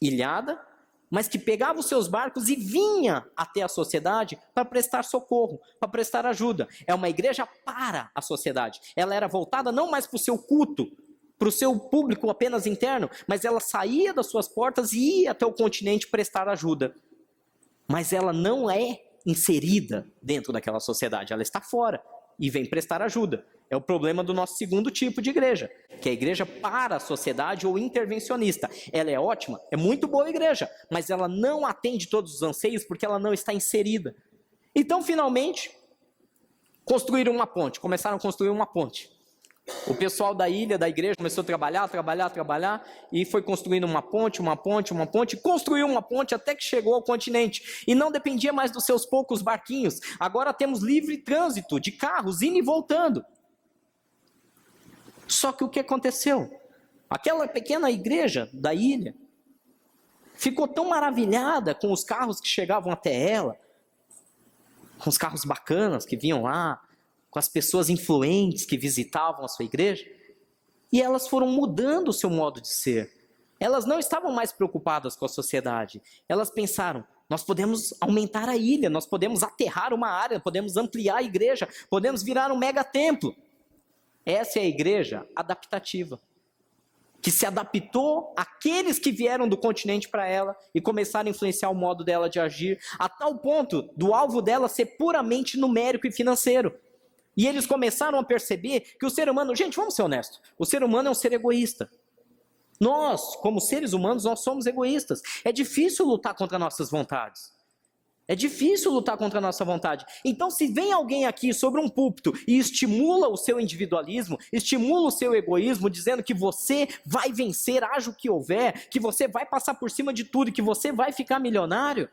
ilhada, mas que pegava os seus barcos e vinha até a sociedade para prestar socorro, para prestar ajuda. É uma igreja para a sociedade. Ela era voltada não mais para o seu culto, para o seu público apenas interno, mas ela saía das suas portas e ia até o continente prestar ajuda. Mas ela não é inserida dentro daquela sociedade, ela está fora e vem prestar ajuda. É o problema do nosso segundo tipo de igreja, que é a igreja para a sociedade ou intervencionista. Ela é ótima, é muito boa a igreja, mas ela não atende todos os anseios porque ela não está inserida. Então, finalmente, começaram a construir uma ponte. O pessoal da ilha, da igreja, começou a trabalhar, e foi construindo uma ponte, construiu uma ponte até que chegou ao continente. E não dependia mais dos seus poucos barquinhos. Agora temos livre trânsito de carros indo e voltando. Só que o que aconteceu? Aquela pequena igreja da ilha ficou tão maravilhada com os carros que chegavam até ela, com os carros bacanas que vinham lá, com as pessoas influentes que visitavam a sua igreja, e elas foram mudando o seu modo de ser. Elas não estavam mais preocupadas com a sociedade. Elas pensaram: nós podemos aumentar a ilha, nós podemos aterrar uma área, podemos ampliar a igreja, podemos virar um mega templo. Essa é a igreja adaptativa, que se adaptou àqueles que vieram do continente para ela e começaram a influenciar o modo dela de agir, a tal ponto do alvo dela ser puramente numérico e financeiro. E eles começaram a perceber que o ser humano, gente, vamos ser honestos, o ser humano é um ser egoísta. Nós, como seres humanos, nós somos egoístas. É difícil lutar contra nossas vontades. Então, se vem alguém aqui sobre um púlpito e estimula o seu individualismo, estimula o seu egoísmo, dizendo que você vai vencer, haja o que houver, que você vai passar por cima de tudo, que você vai ficar milionário,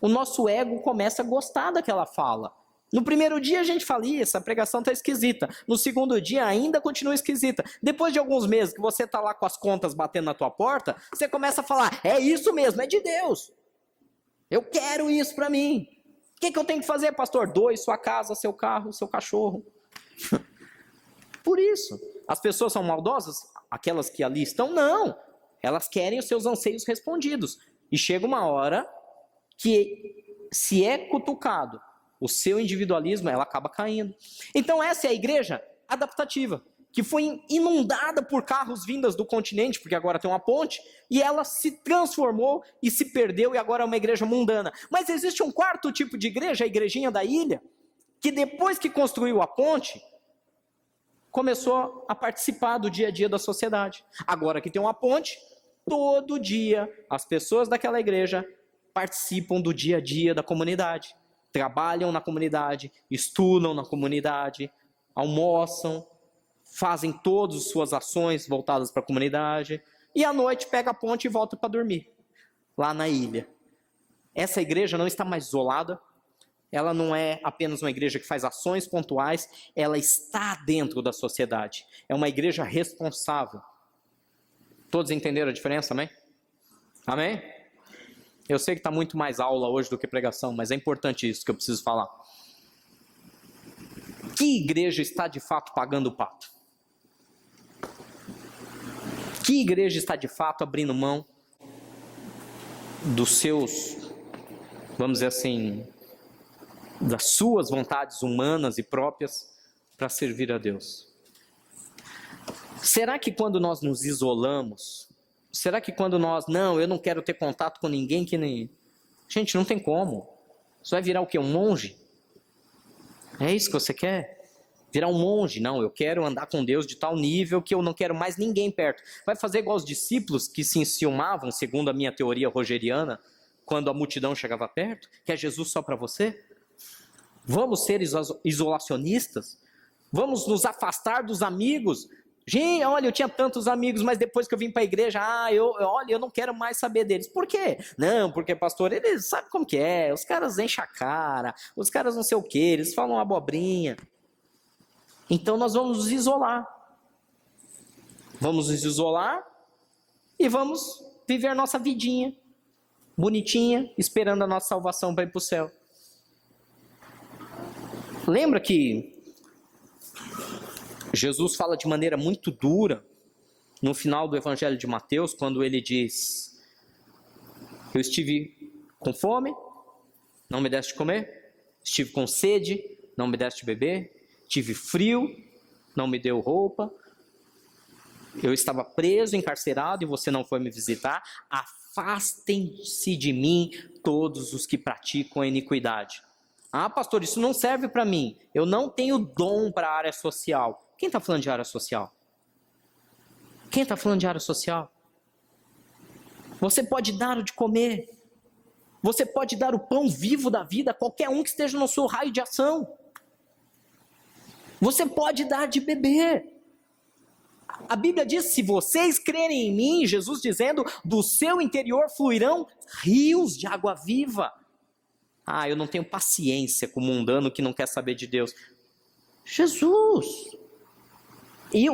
o nosso ego começa a gostar daquela fala. No primeiro dia a gente fala: essa pregação está esquisita. No segundo dia ainda continua esquisita. Depois de alguns meses que você está lá com as contas batendo na tua porta, você começa a falar: é isso mesmo, é de Deus. Eu quero isso para mim. O que eu tenho que fazer, pastor? Doe sua casa, seu carro, seu cachorro. Por isso. As pessoas são maldosas? Aquelas que ali estão? Não. Elas querem os seus anseios respondidos. E chega uma hora que, se é cutucado o seu individualismo, ela acaba caindo. Então essa é a igreja adaptativa, que foi inundada por carros vindas do continente, porque agora tem uma ponte, e ela se transformou e se perdeu, e agora é uma igreja mundana. Mas existe um quarto tipo de igreja, a igrejinha da ilha, que depois que construiu a ponte, começou a participar do dia a dia da sociedade. Agora que tem uma ponte, todo dia as pessoas daquela igreja participam do dia a dia da comunidade. Trabalham na comunidade, estudam na comunidade, almoçam, fazem todas as suas ações voltadas para a comunidade, e à noite pega a ponte e volta para dormir, lá na ilha. Essa igreja não está mais isolada, ela não é apenas uma igreja que faz ações pontuais, ela está dentro da sociedade. É uma igreja responsável. Todos entenderam a diferença, amém? Amém? Eu sei que está muito mais aula hoje do que pregação, mas é importante isso que eu preciso falar. Que igreja está de fato pagando o pato? Que igreja está de fato abrindo mão dos seus, vamos dizer assim, das suas vontades humanas e próprias para servir a Deus? Será que quando nós nos isolamos, será que quando nós, não, eu não quero ter contato com ninguém que nem... Gente, não tem como. Você vai virar o quê? Um monge? É isso que você quer? Virar um monge? Não, eu quero andar com Deus de tal nível que eu não quero mais ninguém perto. Vai fazer igual os discípulos que se enciumavam, segundo a minha teoria rogeriana, quando a multidão chegava perto? Quer Jesus só para você? Vamos ser isolacionistas? Vamos nos afastar dos amigos? Gente, olha, eu tinha tantos amigos, mas depois que eu vim para a igreja, eu não quero mais saber deles. Por quê? Não, porque pastor, eles sabem como que é, os caras enchem a cara, os caras não sei o quê, eles falam abobrinha. Então nós vamos nos isolar. Vamos nos isolar e vamos viver nossa vidinha, bonitinha, esperando a nossa salvação para ir para o céu. Lembra que Jesus fala de maneira muito dura no final do Evangelho de Mateus, quando ele diz: eu estive com fome, não me deste comer, estive com sede, não me deste beber, tive frio, não me deu roupa, eu estava preso, encarcerado e você não foi me visitar. Afastem-se de mim todos os que praticam a iniquidade. Ah, pastor, isso não serve para mim. Eu não tenho dom para a área social. Quem está falando de área social? Quem está falando de área social? Você pode dar o de comer. Você pode dar o pão vivo da vida a qualquer um que esteja no seu raio de ação. Você pode dar de beber. A Bíblia diz, se vocês crerem em mim, Jesus dizendo, do seu interior fluirão rios de água viva. Ah, eu não tenho paciência com o mundano que não quer saber de Deus. Jesus!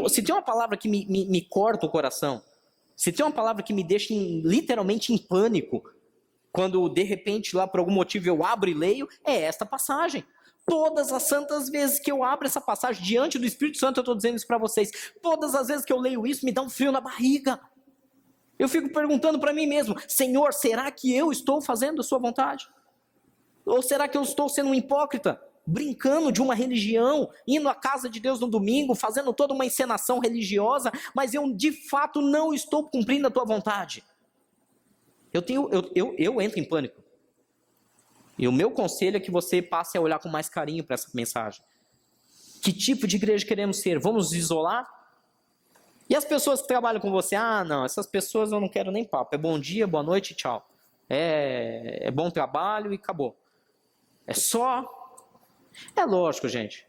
Se tem uma palavra que me corta o coração, se tem uma palavra que me deixa literalmente em pânico, quando de repente lá por algum motivo eu abro e leio, é esta passagem. Todas as santas vezes que eu abro essa passagem diante do Espírito Santo, eu estou dizendo isso para vocês, todas as vezes que eu leio isso, me dá um frio na barriga. Eu fico perguntando para mim mesmo, Senhor, será que eu estou fazendo a sua vontade? Ou será que eu estou sendo um hipócrita, brincando de uma religião, indo à casa de Deus no domingo, fazendo toda uma encenação religiosa, mas eu de fato não estou cumprindo a tua vontade? Eu entro em pânico. E o meu conselho é que você passe a olhar com mais carinho para essa mensagem. Que tipo de igreja queremos ser? Vamos nos isolar? E as pessoas que trabalham com você? Ah, não, essas pessoas eu não quero nem papo. É bom dia, boa noite, tchau. É bom trabalho e acabou. É lógico, gente.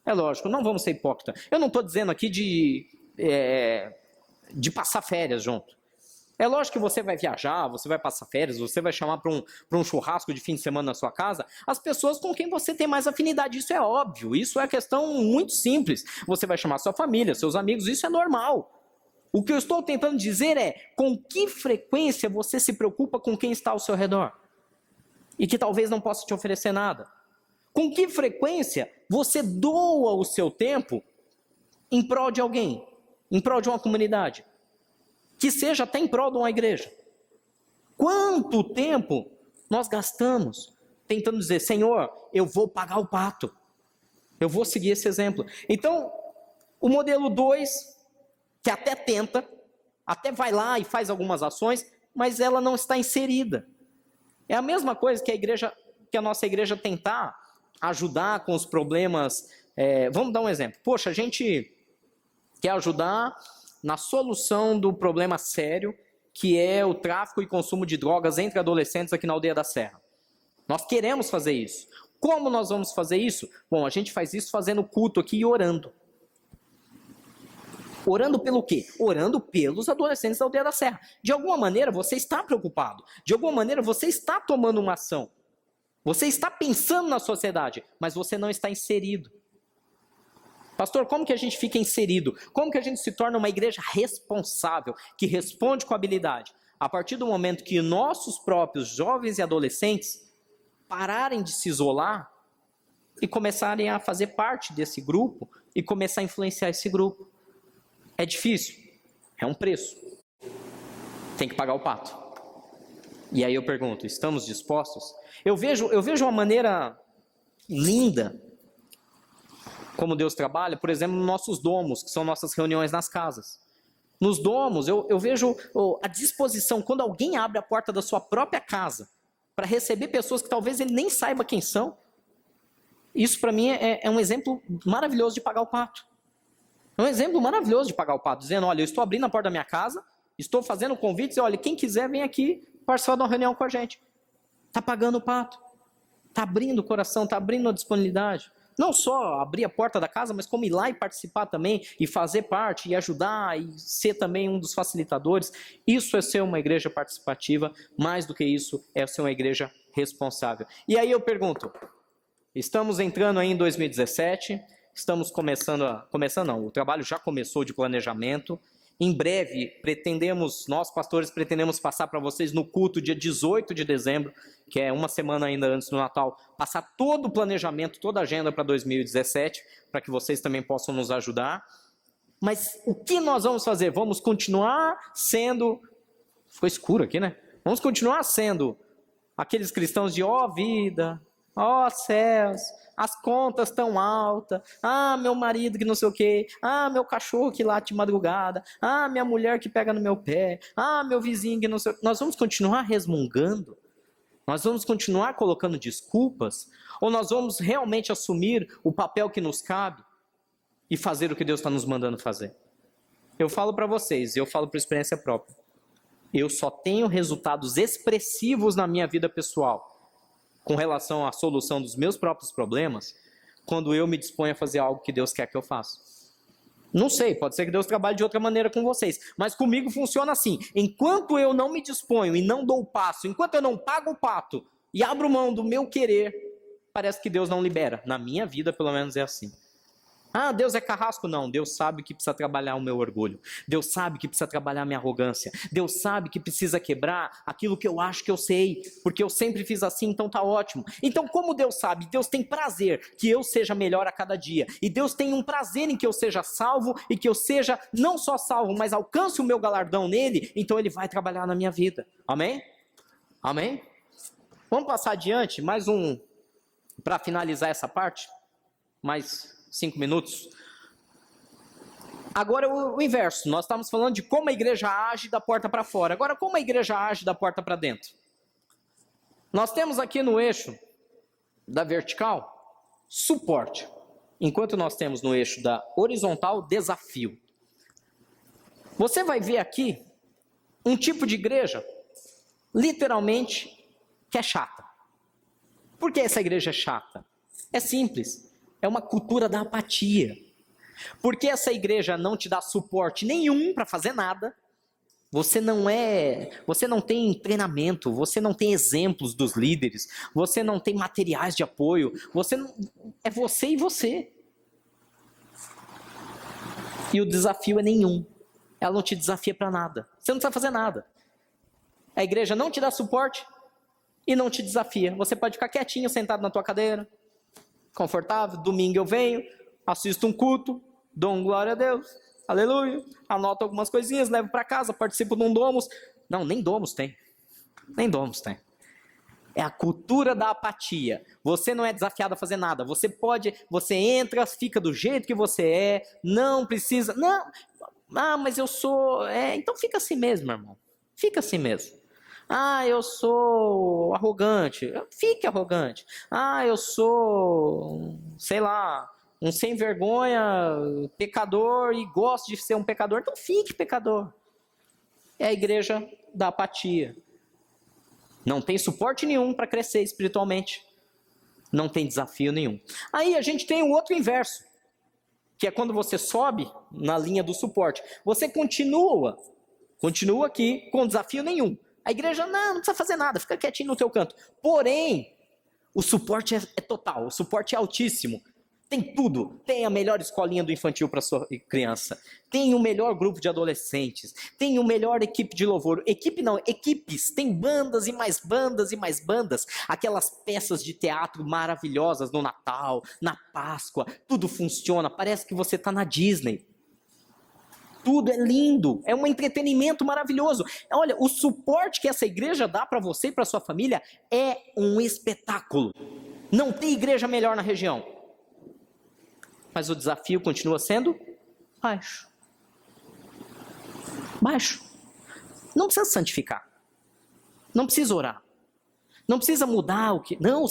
É lógico, não vamos ser hipócritas. Eu não estou dizendo aqui de passar férias junto. É lógico que você vai viajar, você vai passar férias, você vai chamar para um churrasco de fim de semana na sua casa as pessoas com quem você tem mais afinidade. Isso é óbvio, isso é questão muito simples. Você vai chamar sua família, seus amigos, isso é normal. O que eu estou tentando dizer é, com que frequência você se preocupa com quem está ao seu redor? E que talvez não possa te oferecer nada. Com que frequência você doa o seu tempo em prol de alguém, em prol de uma comunidade, que seja até em prol de uma igreja? Quanto tempo nós gastamos tentando dizer, Senhor, eu vou pagar o pato, eu vou seguir esse exemplo? Então, o modelo 2, que até tenta, até vai lá e faz algumas ações, mas ela não está inserida. É a mesma coisa que a nossa igreja tentar ajudar com os problemas. Vamos dar um exemplo. Poxa, a gente quer ajudar na solução do problema sério que é o tráfico e consumo de drogas entre adolescentes aqui na Aldeia da Serra. Nós queremos fazer isso. Como nós vamos fazer isso? Bom, a gente faz isso fazendo culto aqui e orando. Orando pelo quê? Orando pelos adolescentes da Aldeia da Serra. De alguma maneira você está preocupado. De alguma maneira você está tomando uma ação. Você está pensando na sociedade, mas você não está inserido. Pastor, como que a gente fica inserido? Como que a gente se torna uma igreja responsável, que responde com habilidade? A partir do momento que nossos próprios jovens e adolescentes pararem de se isolar e começarem a fazer parte desse grupo e começar a influenciar esse grupo. É difícil? É um preço. Tem que pagar o pato. E aí eu pergunto, estamos dispostos? Eu vejo uma maneira linda como Deus trabalha, por exemplo, nos nossos domos, que são nossas reuniões nas casas. Nos domos, eu vejo a disposição, quando alguém abre a porta da sua própria casa, para receber pessoas que talvez ele nem saiba quem são. Isso para mim é um exemplo maravilhoso de pagar o pato. É um exemplo maravilhoso de pagar o pato, dizendo, olha, eu estou abrindo a porta da minha casa, estou fazendo convites, olha, quem quiser vem aqui participar de uma reunião com a gente. Está pagando o pato. Está abrindo o coração, está abrindo a disponibilidade. Não só abrir a porta da casa, mas como ir lá e participar também, e fazer parte, e ajudar, e ser também um dos facilitadores. Isso é ser uma igreja participativa, mais do que isso, é ser uma igreja responsável. E aí eu pergunto, estamos entrando aí em 2017, estamos começando não, o trabalho já começou de planejamento. Em breve, nós pastores pretendemos passar para vocês no culto dia 18 de dezembro, que é uma semana ainda antes do Natal, passar todo o planejamento, toda a agenda para 2017, para que vocês também possam nos ajudar. Mas o que nós vamos fazer? Vamos continuar sendo... Ficou escuro aqui, né? Vamos continuar sendo aqueles cristãos de vida, céus, as contas estão altas, meu marido que não sei o quê, meu cachorro que late de madrugada, minha mulher que pega no meu pé, meu vizinho que não sei o quê. Nós vamos continuar resmungando? Nós vamos continuar colocando desculpas? Ou nós vamos realmente assumir o papel que nos cabe e fazer o que Deus está nos mandando fazer? Eu falo para vocês, eu falo por experiência própria, eu só tenho resultados expressivos na minha vida pessoal com relação à solução dos meus próprios problemas, quando eu me disponho a fazer algo que Deus quer que eu faça. Não sei, pode ser que Deus trabalhe de outra maneira com vocês, mas comigo funciona assim. Enquanto eu não me disponho e não dou o passo, enquanto eu não pago o pato e abro mão do meu querer, parece que Deus não libera. Na minha vida, pelo menos, é assim. Deus é carrasco? Não, Deus sabe que precisa trabalhar o meu orgulho. Deus sabe que precisa trabalhar a minha arrogância. Deus sabe que precisa quebrar aquilo que eu acho que eu sei, porque eu sempre fiz assim, então tá ótimo. Então, como Deus sabe, Deus tem prazer que eu seja melhor a cada dia. E Deus tem um prazer em que eu seja salvo e que eu seja não só salvo, mas alcance o meu galardão nele, então Ele vai trabalhar na minha vida. Amém? Amém? Vamos passar adiante, mais um, para finalizar essa parte, mais 5 minutos. Agora o inverso, nós estamos falando de como a igreja age da porta para fora. Agora, como a igreja age da porta para dentro? Nós temos aqui no eixo da vertical, suporte, enquanto nós temos no eixo da horizontal, desafio. Você vai ver aqui um tipo de igreja, literalmente, que é chata. Por que essa igreja é chata? É simples. É uma cultura da apatia. Porque essa igreja não te dá suporte nenhum para fazer nada. Você não tem treinamento, você não tem exemplos dos líderes, você não tem materiais de apoio, é você e você. E o desafio é nenhum. Ela não te desafia para nada. Você não precisa fazer nada. A igreja não te dá suporte e não te desafia. Você pode ficar quietinho, sentado na tua cadeira, confortável. Domingo eu venho, assisto um culto, dou um glória a Deus, aleluia, anoto algumas coisinhas, levo para casa, participo de um Domus. Não, nem Domus tem. Nem Domus tem. É a cultura da apatia. Você não é desafiado a fazer nada. Você entra, fica do jeito que você é, não precisa. Não, mas eu sou. Então fica assim mesmo, irmão. Fica assim mesmo. Eu sou arrogante. Fique arrogante. Eu sou, sei lá, um sem vergonha, pecador e gosto de ser um pecador. Então fique pecador. é a igreja da apatia. Não tem suporte nenhum para crescer espiritualmente. Não tem desafio nenhum. Aí a gente tem o outro inverso, que é quando você sobe na linha do suporte. Você continua aqui com desafio nenhum. A igreja não precisa fazer nada, fica quietinho no teu canto. Porém, o suporte é total, o suporte é altíssimo. Tem tudo, tem a melhor escolinha do infantil para sua criança, tem o melhor grupo de adolescentes, tem o melhor equipe de louvor, equipes, tem bandas e mais bandas e mais bandas, aquelas peças de teatro maravilhosas no Natal, na Páscoa, tudo funciona, parece que você está na Disney. Tudo é lindo, é um entretenimento maravilhoso. Olha, o suporte que essa igreja dá para você e para sua família é um espetáculo. Não tem igreja melhor na região. Mas o desafio continua sendo baixo. Baixo. Não precisa santificar. Não precisa orar. Não precisa mudar o que... Não,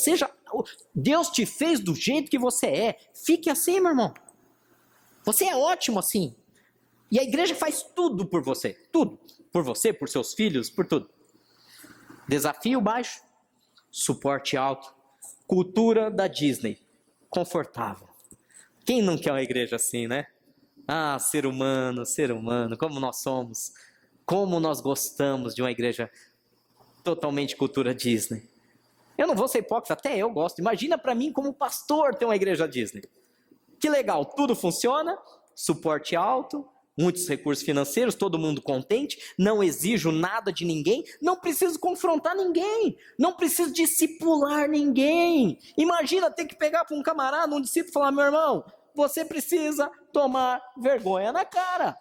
Deus te fez do jeito que você é. Fique assim, meu irmão. Você é ótimo assim. E a igreja faz tudo por você. Tudo. Por você, por seus filhos, por tudo. Desafio baixo. Suporte alto. Cultura da Disney. Confortável. Quem não quer uma igreja assim, né? Ah, ser humano, como nós somos. Como nós gostamos de uma igreja totalmente cultura Disney. Eu não vou ser hipócrita, até eu gosto. Imagina para mim como pastor ter uma igreja Disney. Que legal, tudo funciona, suporte alto, muitos recursos financeiros, todo mundo contente, não exijo nada de ninguém, não preciso confrontar ninguém, não preciso discipular ninguém. Imagina ter que pegar para um camarada, um discípulo e falar, meu irmão, você precisa tomar vergonha na cara.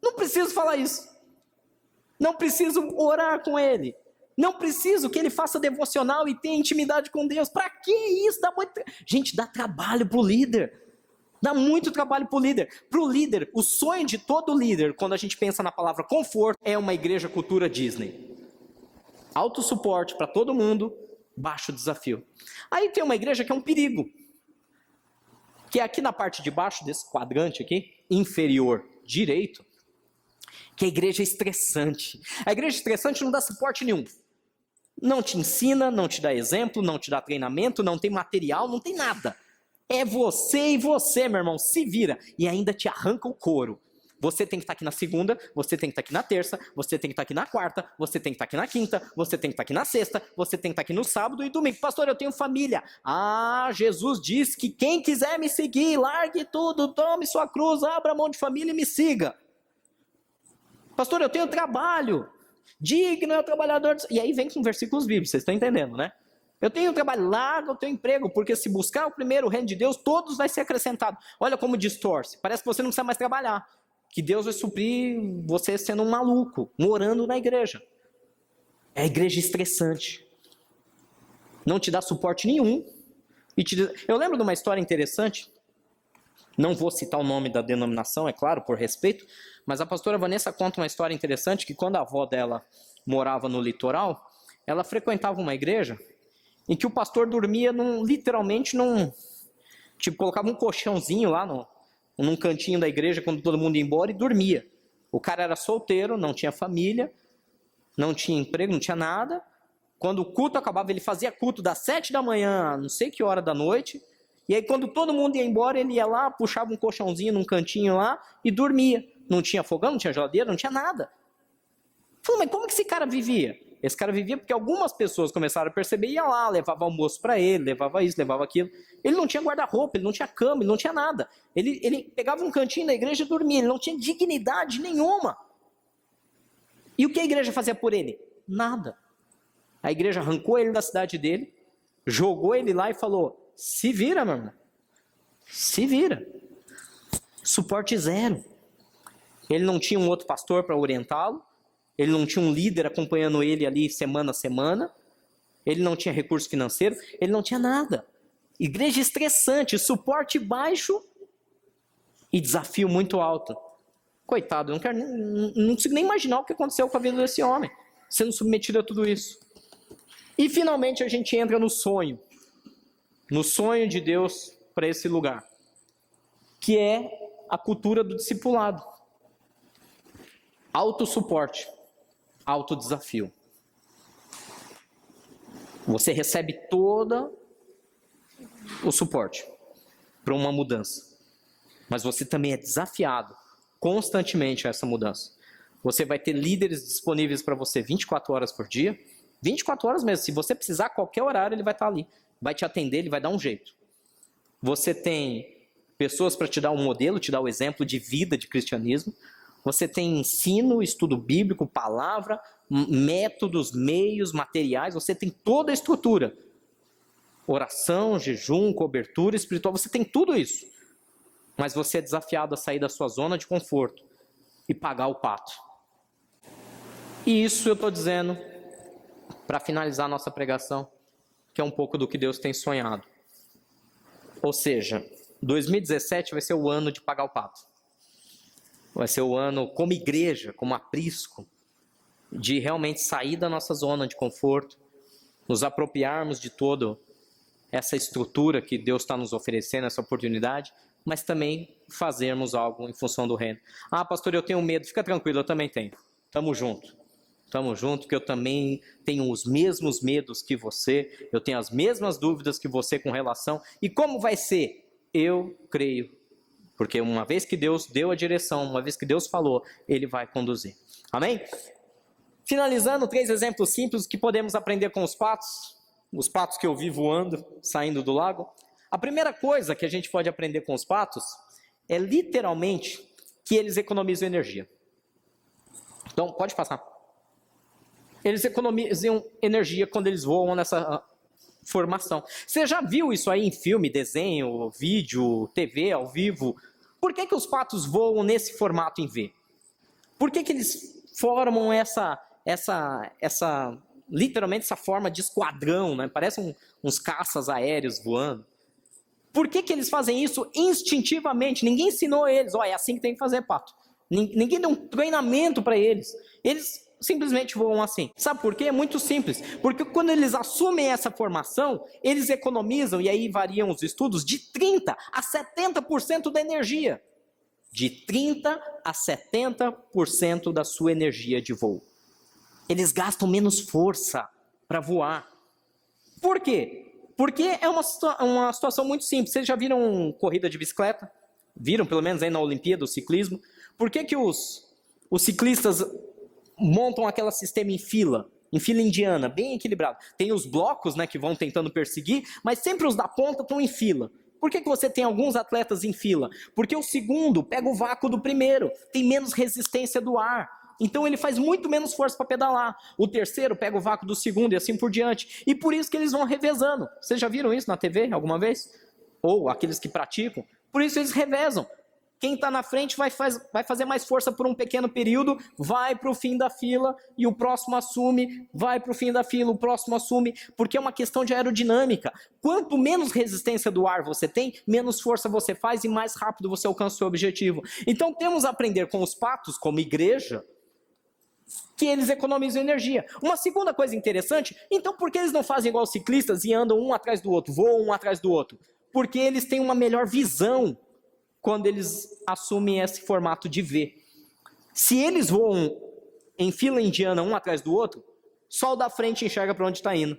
Não preciso falar isso. Não preciso orar com ele. Não preciso que ele faça devocional e tenha intimidade com Deus. Para que isso? Gente, dá trabalho para o líder. Dá muito trabalho para o líder. Para o líder, o sonho de todo líder, quando a gente pensa na palavra conforto, é uma igreja cultura Disney. Alto suporte para todo mundo, baixo desafio. Aí tem uma igreja que é um perigo. Que é aqui na parte de baixo desse quadrante aqui, inferior direito, que é a igreja estressante. A igreja estressante não dá suporte nenhum. Não te ensina, não te dá exemplo, não te dá treinamento, não tem material, não tem nada. É você e você, meu irmão, se vira. E ainda te arranca o couro. Você tem que estar aqui na segunda, você tem que estar aqui na terça, você tem que estar aqui na quarta, você tem que estar aqui na quinta, você tem que estar aqui na sexta, você tem que estar aqui no sábado e domingo. Pastor, eu tenho família. Ah, Jesus disse que quem quiser me seguir, largue tudo, tome sua cruz, abra a mão de família e me siga. Pastor, eu tenho trabalho. Digno é o trabalhador. E aí vem com versículos bíblicos, vocês estão entendendo, né? Eu tenho trabalho, larga o teu emprego, porque se buscar o primeiro o reino de Deus, todos vai ser acrescentado. Olha como distorce. Parece que você não precisa mais trabalhar. Que Deus vai suprir você sendo um maluco, morando na igreja. É a igreja estressante. Não te dá suporte nenhum. Eu lembro de uma história interessante. Não vou citar o nome da denominação, é claro, por respeito. Mas a pastora Vanessa conta uma história interessante, que quando a avó dela morava no litoral, ela frequentava uma igreja em que o pastor dormia literalmente tipo, colocava um colchãozinho lá num cantinho da igreja quando todo mundo ia embora e dormia. O cara era solteiro, não tinha família, não tinha emprego, não tinha nada. Quando o culto acabava, ele fazia culto das 7 da manhã, não sei que hora da noite. E aí quando todo mundo ia embora, ele ia lá, puxava um colchãozinho num cantinho lá e dormia. Não tinha fogão, não tinha geladeira, não tinha nada. Falei, mas como que esse cara vivia? Esse cara vivia porque algumas pessoas começaram a perceber, ia lá, levava almoço para ele, levava isso, levava aquilo. Ele não tinha guarda-roupa, ele não tinha cama, ele não tinha nada. Ele pegava um cantinho da igreja e dormia, ele não tinha dignidade nenhuma. E o que a igreja fazia por ele? Nada. A igreja arrancou ele da cidade dele, jogou ele lá e falou, se vira, meu irmão. Se vira. Suporte zero. Ele não tinha um outro pastor para orientá-lo. Ele não tinha um líder acompanhando ele ali semana a semana. Ele não tinha recurso financeiro. Ele não tinha nada. Igreja estressante, suporte baixo e desafio muito alto. Coitado, eu não consigo nem imaginar o que aconteceu com a vida desse homem, sendo submetido a tudo isso. E finalmente a gente entra no sonho de Deus para esse lugar, que é a cultura do discipulado. Autossuporte. autodesafio. Você recebe todo o suporte para uma mudança, mas você também é desafiado constantemente a essa mudança. Você vai ter líderes disponíveis para você 24 horas por dia, 24 horas mesmo. Se você precisar, a qualquer horário ele vai estar ali, vai te atender, ele vai dar um jeito. Você tem pessoas para te dar um modelo, te dar o exemplo de vida, de cristianismo. Você tem ensino, estudo bíblico, palavra, métodos, meios, materiais. Você tem toda a estrutura. Oração, jejum, cobertura espiritual. Você tem tudo isso. Mas você é desafiado a sair da sua zona de conforto e pagar o pato. E isso eu estou dizendo para finalizar a nossa pregação, que é um pouco do que Deus tem sonhado. Ou seja, 2017 vai ser o ano de pagar o pato. Vai ser o ano, como igreja, como aprisco, de realmente sair da nossa zona de conforto, nos apropriarmos de toda essa estrutura que Deus está nos oferecendo, essa oportunidade, mas também fazermos algo em função do reino. Ah, pastor, eu tenho medo. Fica tranquilo, eu também tenho. Tamo junto, porque eu também tenho os mesmos medos que você, eu tenho as mesmas dúvidas que você com relação. E como vai ser? Eu creio, porque uma vez que Deus deu a direção, uma vez que Deus falou, Ele vai conduzir. Amém? Finalizando, 3 exemplos simples que podemos aprender com os patos que eu vi voando, saindo do lago. A primeira coisa que a gente pode aprender com os patos é literalmente que eles economizam energia. Então, pode passar. Eles economizam energia quando eles voam nessa formação. Você já viu isso aí em filme, desenho, vídeo, TV, ao vivo? Por que os patos voam nesse formato em V? Por que eles formam literalmente essa forma de esquadrão, né? Parece uns caças aéreos voando. Por que eles fazem isso instintivamente? Ninguém ensinou eles, é assim que tem que fazer, pato. Ninguém deu um treinamento para eles. Eles simplesmente voam assim. Sabe por quê? É muito simples. Porque quando eles assumem essa formação, eles economizam, e aí variam os estudos, de 30% a 70% da energia. De 30% a 70% da sua energia de voo. Eles gastam menos força para voar. Por quê? Porque é uma situação muito simples. Vocês já viram corrida de bicicleta? Viram, pelo menos aí na Olimpíada, o ciclismo? Por que os ciclistas montam aquele sistema em fila indiana, bem equilibrado? Tem os blocos, né, que vão tentando perseguir, mas sempre os da ponta estão em fila. Por que você tem alguns atletas em fila? Porque o segundo pega o vácuo do primeiro, tem menos resistência do ar. Então ele faz muito menos força para pedalar. O terceiro pega o vácuo do segundo e assim por diante. E por isso que eles vão revezando. Vocês já viram isso na TV alguma vez? Ou aqueles que praticam? Por isso eles revezam. Quem está na frente vai fazer mais força por um pequeno período, vai para o fim da fila e o próximo assume, vai para o fim da fila, o próximo assume, porque é uma questão de aerodinâmica. Quanto menos resistência do ar você tem, menos força você faz e mais rápido você alcança o seu objetivo. Então temos a aprender com os patos, como igreja, que eles economizam energia. Uma segunda coisa interessante, então por que eles não fazem igual os ciclistas e andam um atrás do outro, voam um atrás do outro? Porque eles têm uma melhor visão quando eles assumem esse formato de V. Se eles voam em fila indiana um atrás do outro, só o da frente enxerga para onde está indo.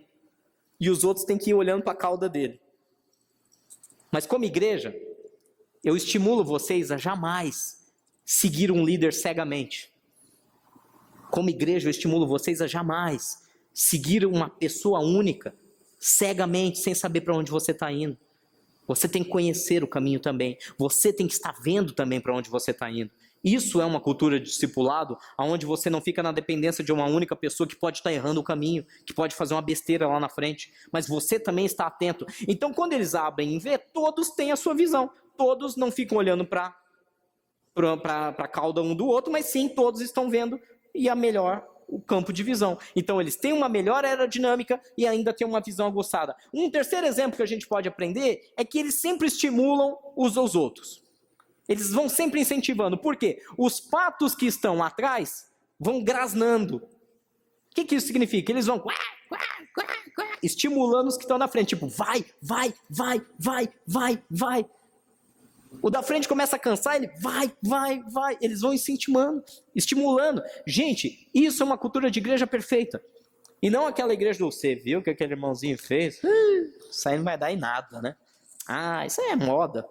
E os outros têm que ir olhando para a cauda dele. Mas como igreja, eu estimulo vocês a jamais seguir um líder cegamente. Como igreja, eu estimulo vocês a jamais seguir uma pessoa única, cegamente, sem saber para onde você está indo. Você tem que conhecer o caminho também. Você tem que estar vendo também para onde você está indo. Isso é uma cultura de discipulado, onde você não fica na dependência de uma única pessoa que pode estar errando o caminho, que pode fazer uma besteira lá na frente, mas você também está atento. Então, quando eles abrem em V, todos têm a sua visão. Todos não ficam olhando para a cauda um do outro, mas sim, todos estão vendo e o campo de visão. Então eles têm uma melhor aerodinâmica e ainda têm uma visão aguçada. Um terceiro exemplo que a gente pode aprender é que eles sempre estimulam uns aos outros. Eles vão sempre incentivando. Por quê? Os patos que estão atrás vão grasnando. O que isso significa? Eles vão estimulando os que estão na frente. Tipo, vai. O da frente começa a cansar, ele vai. Eles vão incentivando, estimulando. Gente, isso é uma cultura de igreja perfeita. E não aquela igreja do você viu que aquele irmãozinho fez? Isso aí não vai dar em nada, né? Isso aí é moda.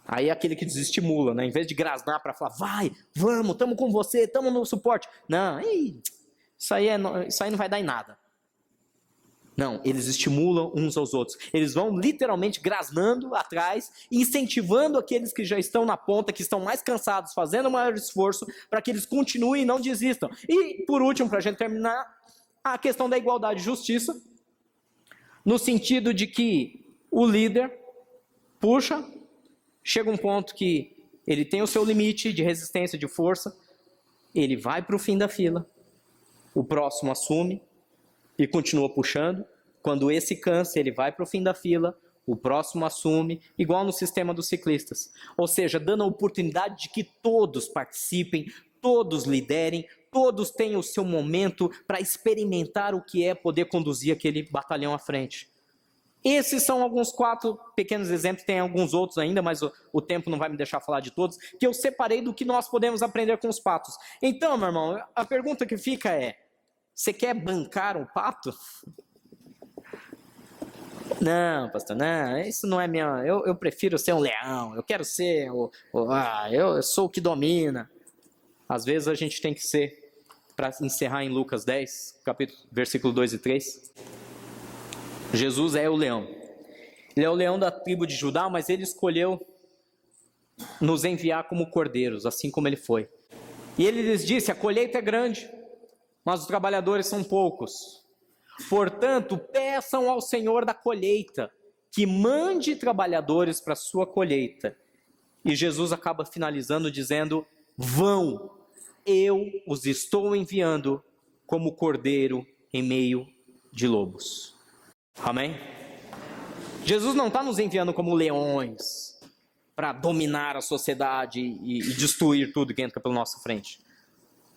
Aí é aquele que desestimula, né? Em vez de grasnar para falar, vai, vamos, estamos com você, estamos no suporte. Não, isso aí não vai dar em nada. Não, eles estimulam uns aos outros. Eles vão literalmente grasnando atrás, incentivando aqueles que já estão na ponta, que estão mais cansados, fazendo maior esforço, para que eles continuem e não desistam. E, por último, para a gente terminar, a questão da igualdade e justiça, no sentido de que o líder puxa, chega um ponto que ele tem o seu limite de resistência, de força, ele vai para o fim da fila, o próximo assume, e continua puxando. Quando esse cansa, ele vai para o fim da fila, o próximo assume, igual no sistema dos ciclistas. Ou seja, dando a oportunidade de que todos participem, todos liderem, todos tenham o seu momento para experimentar o que é poder conduzir aquele batalhão à frente. Esses são alguns 4 pequenos exemplos, tem alguns outros ainda, mas o tempo não vai me deixar falar de todos, que eu separei do que nós podemos aprender com os patos. Então, meu irmão, a pergunta que fica é, você quer bancar um pato? Não, pastor, não, isso não é minha... Eu prefiro ser um leão, eu quero ser... eu sou o que domina. Às vezes a gente tem que ser, para encerrar em Lucas 10, versículo 2 e 3. Jesus é o leão. Ele é o leão da tribo de Judá, mas ele escolheu nos enviar como cordeiros, assim como ele foi. E ele lhes disse, a colheita é grande, mas os trabalhadores são poucos. Portanto, peçam ao Senhor da colheita que mande trabalhadores para a sua colheita. E Jesus acaba finalizando dizendo, vão, eu os estou enviando como cordeiro em meio de lobos. Amém? Jesus não está nos enviando como leões para dominar a sociedade e destruir tudo que entra pela nossa frente.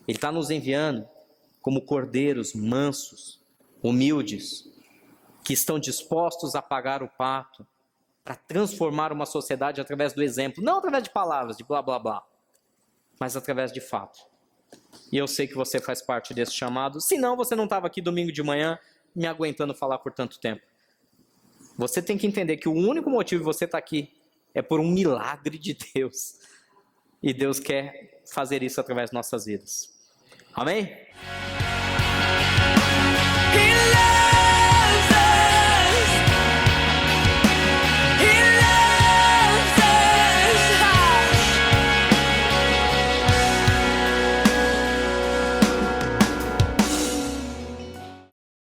Ele está nos enviando como cordeiros mansos, humildes, que estão dispostos a pagar o pato para transformar uma sociedade através do exemplo, não através de palavras, de blá blá blá, mas através de fato. E eu sei que você faz parte desse chamado, senão você não estava aqui domingo de manhã me aguentando falar por tanto tempo. Você tem que entender que o único motivo de você estar aqui é por um milagre de Deus. E Deus quer fazer isso através de nossas vidas. Amém?